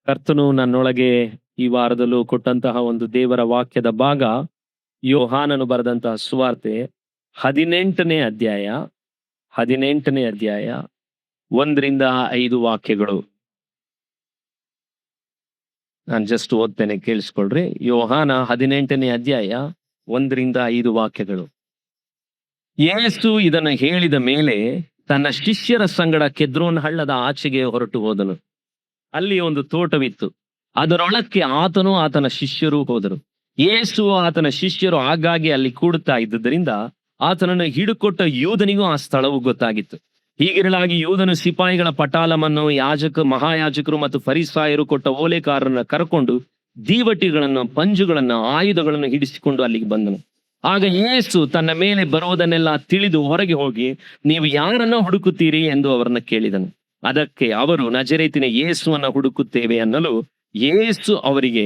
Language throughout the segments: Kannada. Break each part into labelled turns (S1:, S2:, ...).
S1: ಕರ್ತನು ನನ್ನೊಳಗೆ ಈ ವಾರದಲ್ಲೂ ಕೊಟ್ಟಂತಹ ಒಂದು ದೇವರ ವಾಕ್ಯದ ಭಾಗ ಯೋಹಾನನು ಬರೆದಂತಹ ಸುವಾರ್ತೆ 18ನೇ ಅಧ್ಯಾಯ 18ನೇ ಅಧ್ಯಾಯ 1ರಿಂದ 5 ವಾಕ್ಯಗಳು. ನಾನು ಜಸ್ಟ್ ಓದ್ತೇನೆ, ಕೇಳಿಸ್ಕೊಳ್ರಿ. ಯೋಹಾನ 18ನೇ ಅಧ್ಯಾಯ 1ರಿಂದ 5 ವಾಕ್ಯಗಳು. ಯೇಸು ಇದನ್ನು ಹೇಳಿದ ಮೇಲೆ ತನ್ನ ಶಿಷ್ಯರ ಸಂಗಡ ಕೆದ್ರೋನ್ ಹಳ್ಳದ ಆಚೆಗೆ ಹೊರಟು ಹೋದನು. ಅಲ್ಲಿ ಒಂದು ತೋಟವಿತ್ತು, ಅದರೊಳಕ್ಕೆ ಆತನು ಆತನ ಶಿಷ್ಯರು ಹೋದರು. ಯೇಸು ಆತನ ಶಿಷ್ಯರು ಆಗಾಗ್ಗೆ ಅಲ್ಲಿ ಕೂಡುತ್ತಾ ಇದ್ದುದರಿಂದ ಆತನನ್ನು ಹಿಡುಕೊಟ್ಟ ಯೂದನಿಗೂ ಆ ಸ್ಥಳವು ಗೊತ್ತಾಗಿತ್ತು. ಹೀಗಿರಲಾಗಿ ಯೂದನು ಸಿಪಾಯಿಗಳ ಪಟಾಲಮನ್ನು ಮಹಾಯಾಜಕರು ಮತ್ತು ಫರಿಸಾಯರು ಕೊಟ್ಟ ಓಲೆಕಾರರನ್ನು ಕರ್ಕೊಂಡು ದೀವಟಿಗಳನ್ನು, ಪಂಜುಗಳನ್ನು, ಆಯುಧಗಳನ್ನು ಹಿಡಿಸಿಕೊಂಡು ಅಲ್ಲಿಗೆ ಬಂದನು. ಆಗ ಯೇಸು ತನ್ನ ಮೇಲೆ ಬರುವುದನ್ನೆಲ್ಲ ತಿಳಿದು ಹೊರಗೆ ಹೋಗಿ, ನೀವು ಯಾರನ್ನ ಹುಡುಕುತ್ತೀರಿ ಎಂದು ಅವರನ್ನ ಕೇಳಿದನು. ಅದಕ್ಕೆ ಅವರು, ನಜರೇತಿನ ಯೇಸುವನ್ನ ಹುಡುಕುತ್ತೇವೆ ಅನ್ನಲು ಯೇಸು ಅವರಿಗೆ,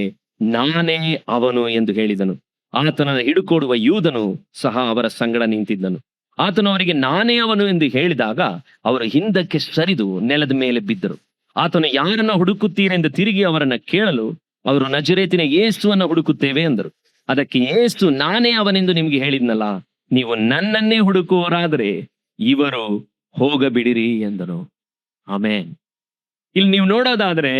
S1: ನಾನೇ ಅವನು ಎಂದು ಹೇಳಿದನು. ಆತನನ್ನು ಹಿಡುಕೊಡುವ ಯೂದನು ಸಹ ಅವರ ಸಂಗಡ ನಿಂತಿದ್ದನು. ಆತನು ಅವರಿಗೆ ನಾನೇ ಅವನು ಎಂದು ಹೇಳಿದಾಗ ಅವರು ಹಿಂದಕ್ಕೆ ಸರಿದು ನೆಲದ ಮೇಲೆ ಬಿದ್ದರು. ಆತನು ಯಾರನ್ನ ಹುಡುಕುತ್ತೀರೆಂದು ತಿರುಗಿ ಅವರನ್ನ ಕೇಳಲು ಅವರು, ನಜರೇತಿನ ಯೇಸುವನ್ನ ಹುಡುಕುತ್ತೇವೆ ಎಂದರು. ಅದಕ್ಕೆ ಯೇಸು, ನಾನೇ ಅವನೆಂದು ನಿಮ್ಗೆ ಹೇಳಿದ್ನಲ್ಲ, ನೀವು ನನ್ನನ್ನೇ ಹುಡುಕುವರಾದರೆ ಇವರು ಹೋಗಬಿಡಿರಿ ಎಂದನು. ಆಮೆನ್. ಇಲ್ಲಿ ನೀವು ನೋಡೋದಾದ್ರೆ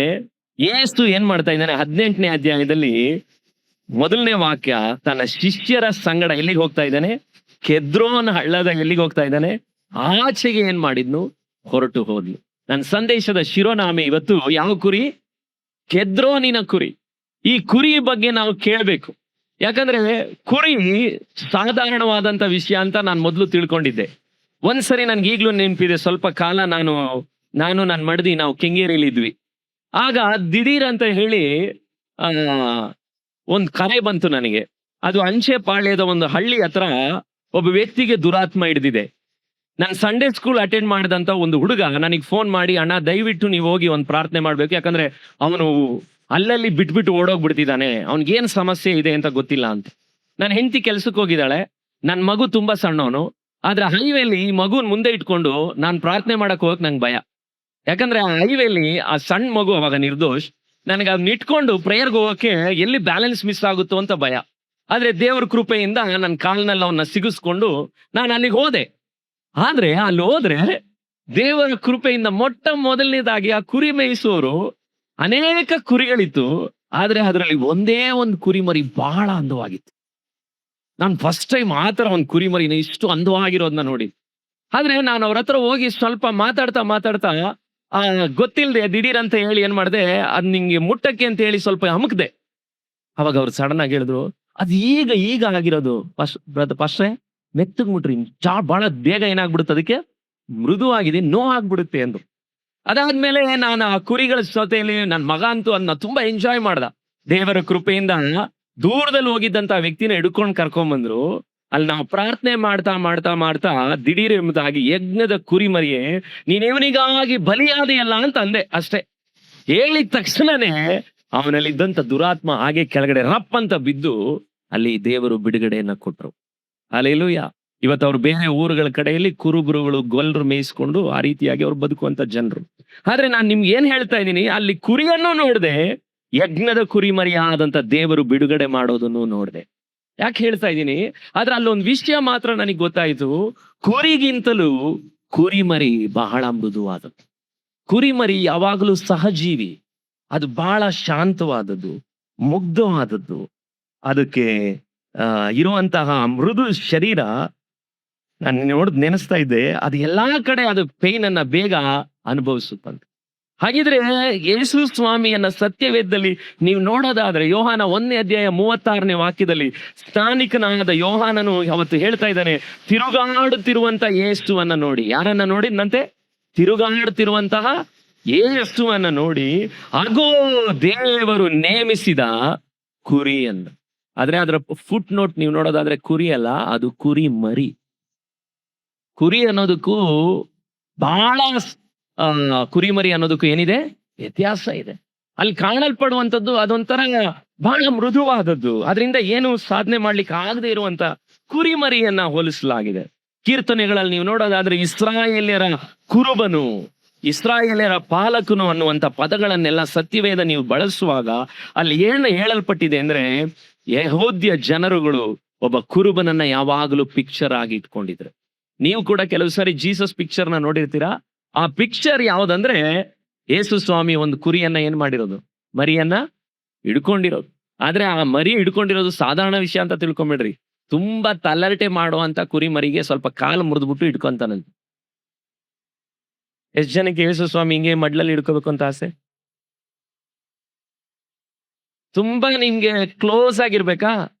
S1: ಯೇಸು ಏನ್ ಮಾಡ್ತಾ ಇದ್ದಾನೆ? 18ನೇ ಅಧ್ಯಾಯದಲ್ಲಿ 1ನೇ ವಾಕ್ಯ, ತನ್ನ ಶಿಷ್ಯರ ಸಂಗಡ ಎಲ್ಲಿಗೆ ಹೋಗ್ತಾ ಇದ್ದಾನೆ? ಕೆದ್ರೋನ್ ಹಳ್ಳದ ಎಲ್ಲಿಗೆ ಹೋಗ್ತಾ ಇದ್ದಾನೆ? ಆಚೆಗೆ ಏನ್ ಮಾಡಿದ್ನು? ಹೊರಟು ಹೋದ್ಲು. ನನ್ನ ಸಂದೇಶದ ಶಿರೋನಾಮೆ ಇವತ್ತು ಯಾವ ಕುರಿ? ಕೆದ್ರೋನಿನ ಕುರಿ. ಈ ಕುರಿ ಬಗ್ಗೆ ನಾವು ಕೇಳಬೇಕು. ಯಾಕಂದ್ರೆ ಕುರಿ ಸಾಧಾರಣವಾದಂತ ವಿಷಯ ಅಂತ ನಾನು ಮೊದಲು ತಿಳ್ಕೊಂಡಿದ್ದೆ. ಒಂದ್ಸರಿ ನನ್ಗೆ ಈಗ್ಲೂ ನೆನಪಿದೆ, ಸ್ವಲ್ಪ ಕಾಲ ನಾನು ನನ್ನ ಮಡದಿ ನಾವು ಕೆಂಗೇರಿಲಿ ಇದ್ವಿ. ಆಗ ದಿಢೀರ್ ಅಂತ ಹೇಳಿ ಒಂದು ಕರೆ ಬಂತು ನನಗೆ. ಅದು ಅಂಚೆ ಪಾಳ್ಯದ ಒಂದು ಹಳ್ಳಿ ಹತ್ರ ಒಬ್ಬ ವ್ಯಕ್ತಿಗೆ ದುರಾತ್ಮ ಹಿಡಿದಿದೆ. ನಾನು ಸಂಡೇ ಸ್ಕೂಲ್ ಅಟೆಂಡ್ ಮಾಡಿದಂತ ಒಂದು ಹುಡುಗ ನನಗೆ ಫೋನ್ ಮಾಡಿ, ಅಣ್ಣ ದಯವಿಟ್ಟು ನೀವು ಹೋಗಿ ಒಂದು ಪ್ರಾರ್ಥನೆ ಮಾಡ್ಬೇಕು, ಯಾಕಂದ್ರೆ ಅವನು ಅಲ್ಲಲ್ಲಿ ಬಿಟ್ಬಿಟ್ಟು ಓಡೋಗ್ಬಿಡ್ತಿದ್ದಾನೆ, ಅವ್ನಿಗೇನು ಸಮಸ್ಯೆ ಇದೆ ಅಂತ ಗೊತ್ತಿಲ್ಲ ಅಂತ. ನನ್ನ ಹೆಂಡತಿ ಕೆಲ್ಸಕ್ಕೆ ಹೋಗಿದ್ದಾಳೆ, ನನ್ನ ಮಗು ತುಂಬಾ ಸಣ್ಣವನು. ಆದ್ರೆ ಹೈವೇಲಿ ಈ ಮಗುನ್ ಮುಂದೆ ಇಟ್ಕೊಂಡು ನಾನು ಪ್ರಾರ್ಥನೆ ಮಾಡಕ್ ಹೋಗಕ್ ನಂಗೆ ಭಯ. ಯಾಕಂದ್ರೆ ಆ ಹೈವೇಲಿ ಆ ಸಣ್ಣ ಮಗು ಅವಾಗ ನಿರ್ದೋಷ್, ನನಗೆ ಅದನ್ನ ಇಟ್ಕೊಂಡು ಪ್ರೇಯರ್ಗೆ ಹೋಗಕ್ಕೆ ಎಲ್ಲಿ ಬ್ಯಾಲೆನ್ಸ್ ಮಿಸ್ ಆಗುತ್ತೋ ಅಂತ ಭಯ. ಆದ್ರೆ ದೇವ್ರ ಕೃಪೆಯಿಂದ ನನ್ನ ಕಾಲ್ನಲ್ಲಿ ಅವನ್ನ ಸಿಗಿಸ್ಕೊಂಡು ನಾನು ಅಲ್ಲಿಗೆ ಹೋದೆ. ಆದ್ರೆ ಅಲ್ಲಿ ಹೋದ್ರೆ ದೇವರ ಕೃಪೆಯಿಂದ ಮೊಟ್ಟ ಮೊದಲನೇದಾಗಿ ಆ ಕುರಿ ಮೇಯಿಸುವವರು, ಅನೇಕ ಕುರಿಗಳಿತ್ತು, ಆದ್ರೆ ಅದರಲ್ಲಿ ಒಂದೇ ಒಂದು ಕುರಿಮರಿ ಬಹಳ ಅಂದವಾಗಿತ್ತು. ನಾನು ಫಸ್ಟ್ ಟೈಮ್ ಆತರ ಒಂದು ಕುರಿಮರಿನ ಇಷ್ಟು ಅಂದವಾಗಿರೋದನ್ನ ನೋಡಿ. ಆದ್ರೆ ನಾನು ಅವ್ರ ಹತ್ರ ಹೋಗಿ ಸ್ವಲ್ಪ ಮಾತಾಡ್ತಾ ಗೊತ್ತಿಲ್ಲದೆ ದಿಢೀರ್ ಅಂತ ಹೇಳಿ ಏನ್ ಮಾಡಿದೆ, ಅದ್ ನಿಂಗೆ ಮುಟ್ಟಕ್ಕೆ ಅಂತ ಹೇಳಿ ಸ್ವಲ್ಪ ಅಮುಕ್ದೆ. ಅವಾಗ ಅವ್ರು ಸಡನ್ ಆಗಿ ಹೇಳಿದ್ರು, ಅದು ಈಗ ಆಗಿರೋದು ಫಸ್ಟ್ರೆ ಮೆತ್ತಗ್ ಮುಟ್ರಿ, ಬಹಳ ಬೇಗ ಏನಾಗ್ಬಿಡುತ್ತೆ, ಅದಕ್ಕೆ ಮೃದುವಾಗಿದೆ, ಆಗ್ಬಿಡುತ್ತೆ ಅಂದ್ರು. ಅದಾದ್ಮೇಲೆ ನಾನು ಆ ಕುರಿಗಳ ಜೊತೆಯಲ್ಲಿ ನನ್ನ ಮಗ ಅಂತೂ ಅದನ್ನ ತುಂಬಾ ಎಂಜಾಯ್ ಮಾಡ್ದ. ದೇವರ ಕೃಪೆಯಿಂದ ದೂರದಲ್ಲಿ ಹೋಗಿದ್ದಂತ ವ್ಯಕ್ತಿನ ಹಿಡ್ಕೊಂಡು ಕರ್ಕೊಂಡ್ಬಂದ್ರು. ಅಲ್ಲಿ ನಾವು ಪ್ರಾರ್ಥನೆ ಮಾಡ್ತಾ ದಿಢೀರ್ ಎಂಬುದಾಗಿ, ಯಜ್ಞದ ಕುರಿಮರಿಯೇ ನೀನೇವನಿಗಾಗಿ ಬಲಿಯಾದೆಯಲ್ಲ ಅಂತ ಅಂದೆ ಅಷ್ಟೇ. ಹೇಳಿದ ತಕ್ಷಣನೇ ಅವನಲ್ಲಿದ್ದಂತ ದುರಾತ್ಮ ಹಾಗೆ ಕೆಳಗಡೆ ರಪ್ ಅಂತ ಬಿದ್ದು ಅಲ್ಲಿ ದೇವರು ಬಿಡುಗಡೆಯನ್ನ ಕೊಟ್ರು. ಹಲ್ಲೆಲೂಯ. ಇವತ್ತು ಅವ್ರು ಬೇರೆ ಊರುಗಳ ಕಡೆಯಲ್ಲಿ ಕುರುಬರುಗಳು ಗೊಲ್ರು ಮೇಯಿಸ್ಕೊಂಡು ಆ ರೀತಿಯಾಗಿ ಅವ್ರು ಬದುಕುವಂತ ಜನರು. ಆದ್ರೆ ನಾನು ನಿಮ್ಗೆ ಏನ್ ಹೇಳ್ತಾ ಇದ್ದೀನಿ, ಅಲ್ಲಿ ಕುರಿಯನ್ನು ನೋಡ್ದೆ, ಯಜ್ಞದ ಕುರಿಮರಿಯಾದಂತ ದೇವರು ಬಿಡುಗಡೆ ಮಾಡೋದನ್ನು ನೋಡ್ದೆ. ಯಾಕೆ ಹೇಳ್ತಾ ಇದ್ದೀನಿ? ಆದ್ರೆ ಅಲ್ಲೊಂದು ವಿಷಯ ಮಾತ್ರ ನನಗೆ ಗೊತ್ತಾಯ್ತು, ಕುರಿಗಿಂತಲೂ ಕುರಿಮರಿ ಬಹಳ ಮೃದುವಾದದ್ದು. ಕುರಿಮರಿ ಯಾವಾಗಲೂ ಸಹಜೀವಿ, ಅದು ಬಹಳ ಶಾಂತವಾದದ್ದು, ಮುಗ್ಧವಾದದ್ದು. ಅದಕ್ಕೆ ಇರುವಂತಹ ಮೃದು ಶರೀರ, ನಾನು ನೆನೆಸ್ತಾ ಇದ್ದೆ, ಅದು ಎಲ್ಲಾ ಕಡೆ ಅದು ಪೇನ್ ಅನ್ನ ಬೇಗ ಅನುಭವಿಸುತ್ತಂತೆ. ಹಾಗಿದ್ರೆ ಯೇಸು ಸ್ವಾಮಿಯನ್ನ ಸತ್ಯವೇದದಲ್ಲಿ ನೀವು ನೋಡೋದಾದ್ರೆ ಯೋಹಾನ 1ನೇ ಅಧ್ಯಾಯ 36ನೇ ವಾಕ್ಯದಲ್ಲಿ ಸ್ಥಾನಿಕನಾದ ಯೋಹಾನನು ಅವತ್ತು ಹೇಳ್ತಾ ಇದ್ದಾನೆ, ತಿರುಗಾಡುತ್ತಿರುವಂತ ಯೇಸುವನ್ನ ನೋಡಿ. ಯಾರನ್ನ ನೋಡಿದ್ನಂತೆ? ತಿರುಗಾಡುತ್ತಿರುವಂತಹ ಯೇಸುವನ್ನ ನೋಡಿ, ಅಗೋ ದೇವರು ನೇಮಿಸಿದ ಕುರಿ ಅಂತ. ಆದ್ರೆ ಅದರ ಫುಟ್ ನೋಟ್ ನೀವು ನೋಡೋದಾದ್ರೆ ಕುರಿ ಅಲ್ಲ, ಅದು ಕುರಿ ಮರಿ. ಕುರಿ ಅನ್ನೋದಕ್ಕೂ ಬಹಳ ಕುರಿಮರಿ ಅನ್ನೋದಕ್ಕೂ ಏನಿದೆ? ವ್ಯತ್ಯಾಸ ಇದೆ. ಅಲ್ಲಿ ಕಾಣಲ್ಪಡುವಂಥದ್ದು ಅದೊಂಥರ ಬಹಳ ಮೃದುವಾದದ್ದು, ಅದರಿಂದ ಏನು ಸಾಧನೆ ಮಾಡ್ಲಿಕ್ಕೆ ಆಗದೆ ಇರುವಂತ ಕುರಿಮರಿಯನ್ನ ಹೋಲಿಸಲಾಗಿದೆ. ಕೀರ್ತನೆಗಳಲ್ಲಿ ನೀವು ನೋಡೋದಾದ್ರೆ ಇಸ್ರಾಯೇಲ್ಯರ ಕುರುಬನು ಇಸ್ರಾಯೇಲರ ಪಾಲಕನು ಅನ್ನುವಂಥ ಪದಗಳನ್ನೆಲ್ಲ ಸತ್ಯವೇದ ನೀವು ಬಳಸುವಾಗ ಅಲ್ಲಿ ಏನು ಹೇಳಲ್ಪಟ್ಟಿದೆ ಅಂದ್ರೆ, ಯೆಹೂದ್ಯ ಜನರುಗಳು ಒಬ್ಬ ಕುರುಬನನ್ನ ಯಾವಾಗಲೂ ಪಿಕ್ಚರ್ ಆಗಿ ಇಟ್ಕೊಂಡಿದ್ರು. ನೀವು ಕೂಡ ಕೆಲವು ಸಾರಿ ಜೀಸಸ್ ಪಿಕ್ಚರ್ನ ನೋಡಿರ್ತೀರಾ. ಆ ಪಿಕ್ಚರ್ ಯಾವ್ದಂದ್ರೆ, ಯೇಸು ಸ್ವಾಮಿ ಒಂದು ಕುರಿಯನ್ನ ಏನ್ ಮಾಡಿರೋದು, ಮರಿಯನ್ನ ಹಿಡ್ಕೊಂಡಿರೋದು. ಆದ್ರೆ ಆ ಮರಿ ಹಿಡ್ಕೊಂಡಿರೋದು ಸಾಧಾರಣ ವಿಷಯ ಅಂತ ತಿಳ್ಕೊಂಬಿಡ್ರಿ. ತುಂಬಾ ತಲರಟೆ ಮಾಡುವಂತ ಕುರಿ ಮರಿಗೆ ಸ್ವಲ್ಪ ಕಾಲು ಮುರಿದ್ಬಿಟ್ಟು ಹಿಡ್ಕೊಂತಾನಂತೆ. ಎಷ್ಟ್ ಜನಕ್ಕೆ ಯೇಸು ಸ್ವಾಮಿ ಹಿಂಗೆ ಮಡ್ಲಲ್ಲಿ ಹಿಡ್ಕೋಬೇಕು ಅಂತ ಆಸೆ? ತುಂಬಾ ನಿಮ್ಗೆ ಕ್ಲೋಸ್ ಆಗಿರ್ಬೇಕಾ?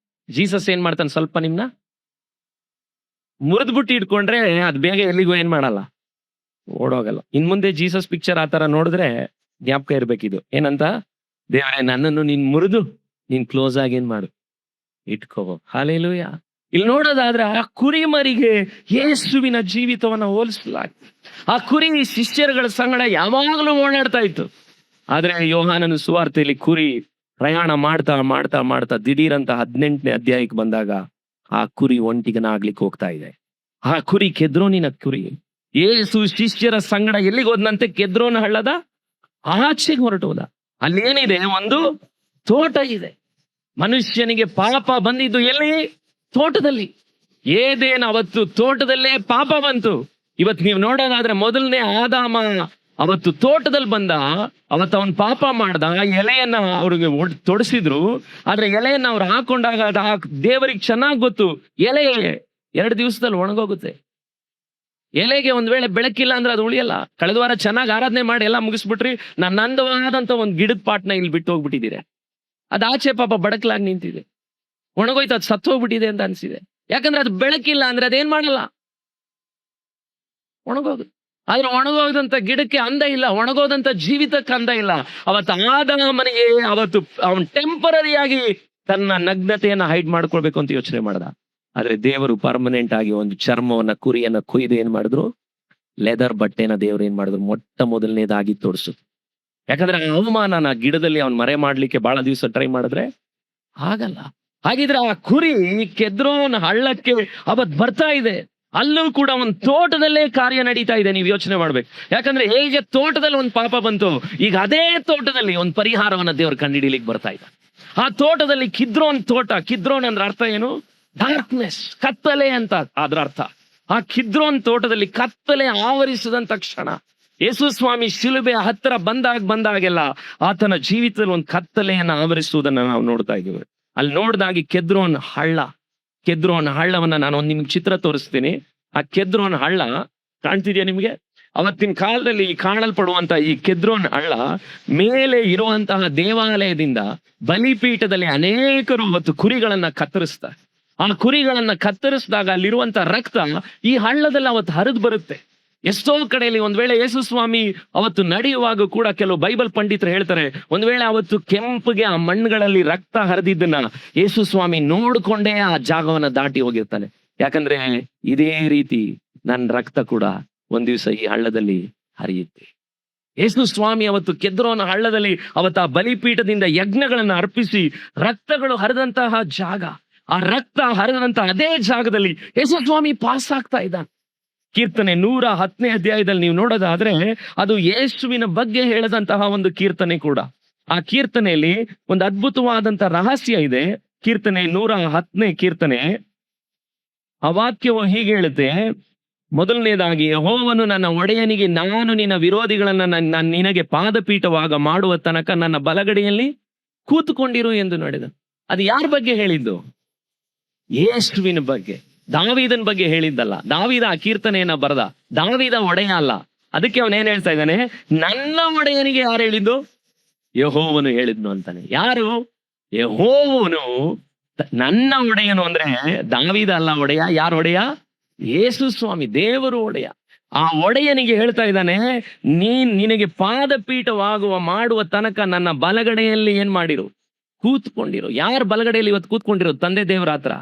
S1: ಜೀಸಸ್ ಏನ್ ಮಾಡ್ತಾನೆ, ಸ್ವಲ್ಪ ನಿಮ್ನ ಮುರಿದ್ಬಿಟ್ಟು ಹಿಡ್ಕೊಂಡ್ರೆ ಅದ್ ಬೇಗ ಎಲ್ಲಿಗೂ ಏನ್ ಮಾಡಲ್ಲ, ಓಡೋಗಲ್ಲ. ಇನ್ ಮುಂದೆ ಜೀಸಸ್ ಪಿಕ್ಚರ್ ಆ ತರ ನೋಡಿದ್ರೆ ಜ್ಞಾಪಕ ಇರ್ಬೇಕಿದು. ಏನಂತ, ದೇವರೇ ನನ್ನನ್ನು ನೀನ್ ಮುರಿದು ನೀನ್ ಕ್ಲೋಸ್ ಆಗಿ ಏನ್ ಮಾಡು, ಇಟ್ಕೋ. ಹಲ್ಲೆಲೂಯಾ. ಇಲ್ಲಿ ನೋಡೋದಾದ್ರೆ ಆ ಕುರಿ ಮರಿಗೆ ಯೇಸುವಿನ ಜೀವಿತವನ್ನ ಹೋಲಿಸಲಾಗ್ತದೆ. ಆ ಕುರಿ ಶಿಷ್ಯರುಗಳ ಸಂಗಡ ಯಾವಾಗಲೂ ಓಡಾಡ್ತಾ ಇತ್ತು. ಆದ್ರೆ ಯೋಹಾನನ ಸುವಾರ್ತೆಯಲ್ಲಿ ಕುರಿ ಪ್ರಯಾಣ ಮಾಡ್ತಾ ಮಾಡ್ತಾ ಮಾಡ್ತಾ ದಿಢೀರಂತ 18ನೇ ಅಧ್ಯಾಯಕ್ಕೆ ಬಂದಾಗ ಆ ಕುರಿ ಒಂಟಿಗನ ಆಗ್ಲಿಕ್ಕೆ ಹೋಗ್ತಾ ಇದೆ. ಆ ಕುರಿ ಕೆದ್ರೋನಿನ ಕುರಿ. ಯೇಸು ಶಿಷ್ಯರ ಸಂಗಡ ಎಲ್ಲಿಗೆ ಹೋದ್ನಂತೆ? ಕೆದ್ರೋನ ಹಳ್ಳದ ಆಚೆಗೆ ಹೊರಟು ಹೋದ. ಅಲ್ಲೇನಿದೆ, ಒಂದು ತೋಟ ಇದೆ. ಮನುಷ್ಯನಿಗೆ ಪಾಪ ಬಂದಿದ್ದು ಎಲ್ಲಿ? ತೋಟದಲ್ಲಿ. ಏದೇನು ಅವತ್ತು ತೋಟದಲ್ಲೇ ಪಾಪ ಬಂತು. ಇವತ್ತು ನೀವು ನೋಡೋದಾದ್ರೆ ಮೊದಲನೇ ಆದಾಮ ಅವತ್ತು ತೋಟದಲ್ಲಿ ಬಂದ, ಅವತ್ತು ಅವನ್ ಪಾಪ ಮಾಡ್ದ. ಎಲೆಯನ್ನ ಅವ್ರಿಗೆ ತೊಡಸಿದ್ರು. ಆದ್ರೆ ಎಲೆಯನ್ನ ಅವ್ರು ಹಾಕೊಂಡಾಗ ದೇವರಿಗೆ ಚೆನ್ನಾಗ್ ಗೊತ್ತು, ಎಲೆ 2 ದಿವಸದಲ್ಲಿ ಒಣಗೋಗುತ್ತೆ. ಎಲೆಗೆ ಒಂದ್ ವೇಳೆ ಬೆಳಕಿಲ್ಲ ಅಂದ್ರೆ ಅದು ಉಳಿಯಲ್ಲ. ಕಳೆದ ವಾರ ಚೆನ್ನಾಗಿ ಆರಾಧನೆ ಮಾಡಿ ಎಲ್ಲ ಮುಗಿಸ್ಬಿಟ್ರಿ, ನಂದವಾದಂತ ಒಂದ್ ಗಿಡದ ಪಾಟ್ನ ಇಲ್ಲಿ ಬಿಟ್ಟು ಹೋಗ್ಬಿಟ್ಟಿದ್ದೀರಿ. ಅದು ಆಚೆ ಪಾಪ ಬಡಕಲಾಗಿ ನಿಂತಿದೆ, ಒಣಗೋಯ್ತು, ಅದು ಸತ್ತೋಗ್ಬಿಟ್ಟಿದೆ ಅಂತ ಅನ್ಸಿದೆ. ಯಾಕಂದ್ರೆ ಅದು ಬೆಳಕಿಲ್ಲ ಅಂದ್ರೆ ಅದೇನ್ ಮಾಡಲ್ಲ, ಒಣಗೋದು. ಆದ್ರೆ ಒಣಗೋದಂತ ಗಿಡಕ್ಕೆ ಅಂದ ಇಲ್ಲ, ಒಣಗೋದಂತ ಜೀವಿತಕ್ಕೆ ಅಂದ ಇಲ್ಲ. ಅವತ್ತು ಆದಾಮನಿಗೆ ಅವತ್ತು ಅವನ್ ಟೆಂಪರರಿಯಾಗಿ ತನ್ನ ನಗ್ನತೆಯನ್ನ ಹೈಡ್ ಮಾಡ್ಕೊಳ್ಬೇಕು ಅಂತ ಯೋಚನೆ ಮಾಡ್ದ. ಆದ್ರೆ ದೇವರು ಪರ್ಮನೆಂಟ್ ಆಗಿ ಒಂದು ಚರ್ಮವನ್ನ, ಕುರಿಯನ್ನ ಕೊಯ್ದು ಏನ್ ಮಾಡಿದ್ರು, ಲೆದರ್ ಬಟ್ಟೆನ ದೇವ್ರು ಏನ್ ಮಾಡಿದ್ರು, ಮೊಟ್ಟ ಮೊದಲನೇದಾಗಿ ತೋರಿಸಿದ್ರು. ಯಾಕಂದ್ರೆ ಆ ಅವಮಾನನ ಗಿಡದಲ್ಲಿ ಅವ್ನ್ ಮರೆ ಮಾಡ್ಲಿಕ್ಕೆ ಬಹಳ ದಿವಸ ಟ್ರೈ ಮಾಡಿದ್ರೆ ಆಗಲ್ಲ. ಹಾಗಿದ್ರೆ ಆ ಕುರಿ ಕೆದ್ರೋನ್ ಹಳ್ಳಕ್ಕೆ ಅವತ್ ಬರ್ತಾ ಇದೆ. ಅಲ್ಲೂ ಕೂಡ ಒಂದು ತೋಟದಲ್ಲೇ ಕಾರ್ಯ ನಡೀತಾ ಇದೆ. ನೀವು ಯೋಚನೆ ಮಾಡ್ಬೇಕು. ಯಾಕಂದ್ರೆ ಹೇಗೆ ತೋಟದಲ್ಲಿ ಒಂದು ಪಾಪ ಬಂತು, ಈಗ ಅದೇ ತೋಟದಲ್ಲಿ ಒಂದು ಪರಿಹಾರವನ್ನ ದೇವರು ಕಂಡುಹಿಡಿಲಿಕ್ಕೆ ಬರ್ತಾ ಇದೆ. ಆ ತೋಟದಲ್ಲಿ ಕಿದ್ರೋನ್ ತೋಟ. ಕಿದ್ರೋನ್ ಅಂದ್ರೆ ಅರ್ಥ ಏನು? ಡಾರ್ಕ್ನೆಸ್, ಕತ್ತಲೆ ಅಂತ ಅದ್ರ ಅರ್ಥ. ಆ ಕಿದ್ರೋನ್ ತೋಟದಲ್ಲಿ ಕತ್ತಲೆ ಆವರಿಸಿದಂತ ಕ್ಷಣ ಯೇಸು ಸ್ವಾಮಿ ಶಿಲುಬೆ ಹತ್ತಿರ ಬಂದಾಗೆಲ್ಲ ಆತನ ಜೀವಿತದಲ್ಲಿ ಒಂದು ಕತ್ತಲೆಯನ್ನ ಆವರಿಸುವುದನ್ನ ನಾವು ನೋಡ್ತಾ ಇದ್ದೀವಿ. ಅಲ್ಲಿ ನೋಡ್ದಾಗಿ ಕೆದ್ರೋನ್ ಹಳ್ಳವನ್ನ ನಾನು ನಿಮ್ಗೆ ಚಿತ್ರ ತೋರಿಸ್ತೀನಿ. ಆ ಕೆದ್ರೋನ್ ಹಳ್ಳ ಕಾಣ್ತಿದ್ಯಾ ನಿಮ್ಗೆ? ಅವತ್ತಿನ ಕಾಲದಲ್ಲಿ ಕಾಣಲ್ಪಡುವಂತ ಈ ಕೆದ್ರೋನ್ ಹಳ್ಳ ಮೇಲೆ ಇರುವಂತಹ ದೇವಾಲಯದಿಂದ ಬಲಿಪೀಠದಲ್ಲಿ ಅನೇಕರು ಅವತ್ತು ಕುರಿಗಳನ್ನ ಕತ್ತರಿಸ್ತಾರೆ. ಆ ಕುರಿಗಳನ್ನ ಕತ್ತರಿಸಿದಾಗ ಅಲ್ಲಿರುವಂತ ರಕ್ತ ಈ ಹಳ್ಳದಲ್ಲಿ ಅವತ್ತು ಹರಿದು ಬರುತ್ತೆ. ಎಷ್ಟೋ ಕಡೆಯಲ್ಲಿ ಒಂದ್ ವೇಳೆ ಯೇಸು ಸ್ವಾಮಿ ಅವತ್ತು ನಡೆಯುವಾಗ ಕೂಡ ಕೆಲವು ಬೈಬಲ್ ಪಂಡಿತರು ಹೇಳ್ತಾರೆ, ಒಂದ್ ವೇಳೆ ಅವತ್ತು ಕೆಂಪಗೆ ಆ ಮಣ್ಣುಗಳಲ್ಲಿ ರಕ್ತ ಹರಿದಿದ್ದನ್ನ ಯೇಸು ಸ್ವಾಮಿ ನೋಡ್ಕೊಂಡೇ ಆ ಜಾಗವನ್ನ ದಾಟಿ ಹೋಗಿರ್ತಾನೆ. ಯಾಕಂದ್ರೆ ಇದೇ ರೀತಿ ನನ್ನ ರಕ್ತ ಕೂಡ ಒಂದ್ ದಿವಸ ಈ ಹಳ್ಳದಲ್ಲಿ ಹರಿಯುತ್ತೆ. ಯೇಸು ಸ್ವಾಮಿ ಅವತ್ತು ಕೆದ್ರೋನ ಹಳ್ಳದಲ್ಲಿ ಅವತ್ತು ಆ ಬಲಿಪೀಠದಿಂದ ಯಜ್ಞಗಳನ್ನ ಅರ್ಪಿಸಿ ರಕ್ತಗಳು ಹರಿದಂತಹ ಜಾಗ, ಆ ರಕ್ತ ಹರಿದಂತ ಅದೇ ಜಾಗದಲ್ಲಿ ಯೇಸು ಸ್ವಾಮಿ ಪಾಸ್ ಆಗ್ತಾ ಇದ್ದಾನೆ. ಕೀರ್ತನೆ 110ನೇ ಅಧ್ಯಾಯದಲ್ಲಿ ನೀವು ನೋಡೋದಾದ್ರೆ ಅದು ಯೇಸುವಿನ ಬಗ್ಗೆ ಹೇಳದಂತಹ ಒಂದು ಕೀರ್ತನೆ ಕೂಡ. ಆ ಕೀರ್ತನೆಯಲ್ಲಿ ಒಂದು ಅದ್ಭುತವಾದಂತ ರಹಸ್ಯ ಇದೆ. ಕೀರ್ತನೆ 110ನೇ ಕೀರ್ತನೆ, ಆ ವಾಕ್ಯವು ಹೀಗೆ ಹೇಳುತ್ತೆ. ಮೊದಲನೇದಾಗಿ, ಯೆಹೋವನು ನನ್ನ ಒಡೆಯನಿಗೆ, ನಾನು ನಿನ್ನ ವಿರೋಧಿಗಳನ್ನ ನಿನಗೆ ಪಾದಪೀಠವಾಗ ಮಾಡುವ ತನಕ ನನ್ನ ಬಲಗಡೆಯಲ್ಲಿ ಕೂತುಕೊಂಡಿರು ಎಂದು ನಡೆದ. ಅದು ಯಾರ ಬಗ್ಗೆ ಹೇಳಿದ್ದು? ಯೇಸುವಿನ ಬಗ್ಗೆ, ದಾವೀದನ ಬಗ್ಗೆ ಹೇಳಿದ್ದಲ್ಲ. ದಾವೀದ ಆ ಕೀರ್ತನೆಯನ್ನ ಬರೆದ, ದಾವೀದ ಒಡೆಯ ಅಲ್ಲ. ಅದಕ್ಕೆ ಅವನೇನ್ ಹೇಳ್ತಾ ಇದ್ದಾನೆ, ನನ್ನ ಒಡೆಯನಿಗೆ ಯಾರು ಹೇಳಿದ್ದು? ಯೆಹೋವನು ಹೇಳಿದ್ನು ಅಂತಾನೆ. ಯಾರು? ಯೆಹೋವನು ನನ್ನ ಒಡೆಯನು ಅಂದ್ರೆ ದಾವೀದ ಅಲ್ಲ ಒಡೆಯ. ಯಾರು ಒಡೆಯ? ಯೇಸು ಸ್ವಾಮಿ, ದೇವರು ಒಡೆಯ. ಆ ಒಡೆಯನಿಗೆ ಹೇಳ್ತಾ ಇದ್ದಾನೆ, ನಿನಗೆ ಪಾದಪೀಠವಾಗುವ ಮಾಡುವ ತನಕ ನನ್ನ ಬಲಗಡೆಯಲ್ಲಿ ಏನ್ ಮಾಡಿರು? ಕೂತ್ಕೊಂಡಿರು. ಯಾರ ಬಲಗಡೆಯಲ್ಲಿ ಇವತ್ತು ಕೂತ್ಕೊಂಡಿರೋದು? ತಂದೆ ದೇವರ ಹತ್ರ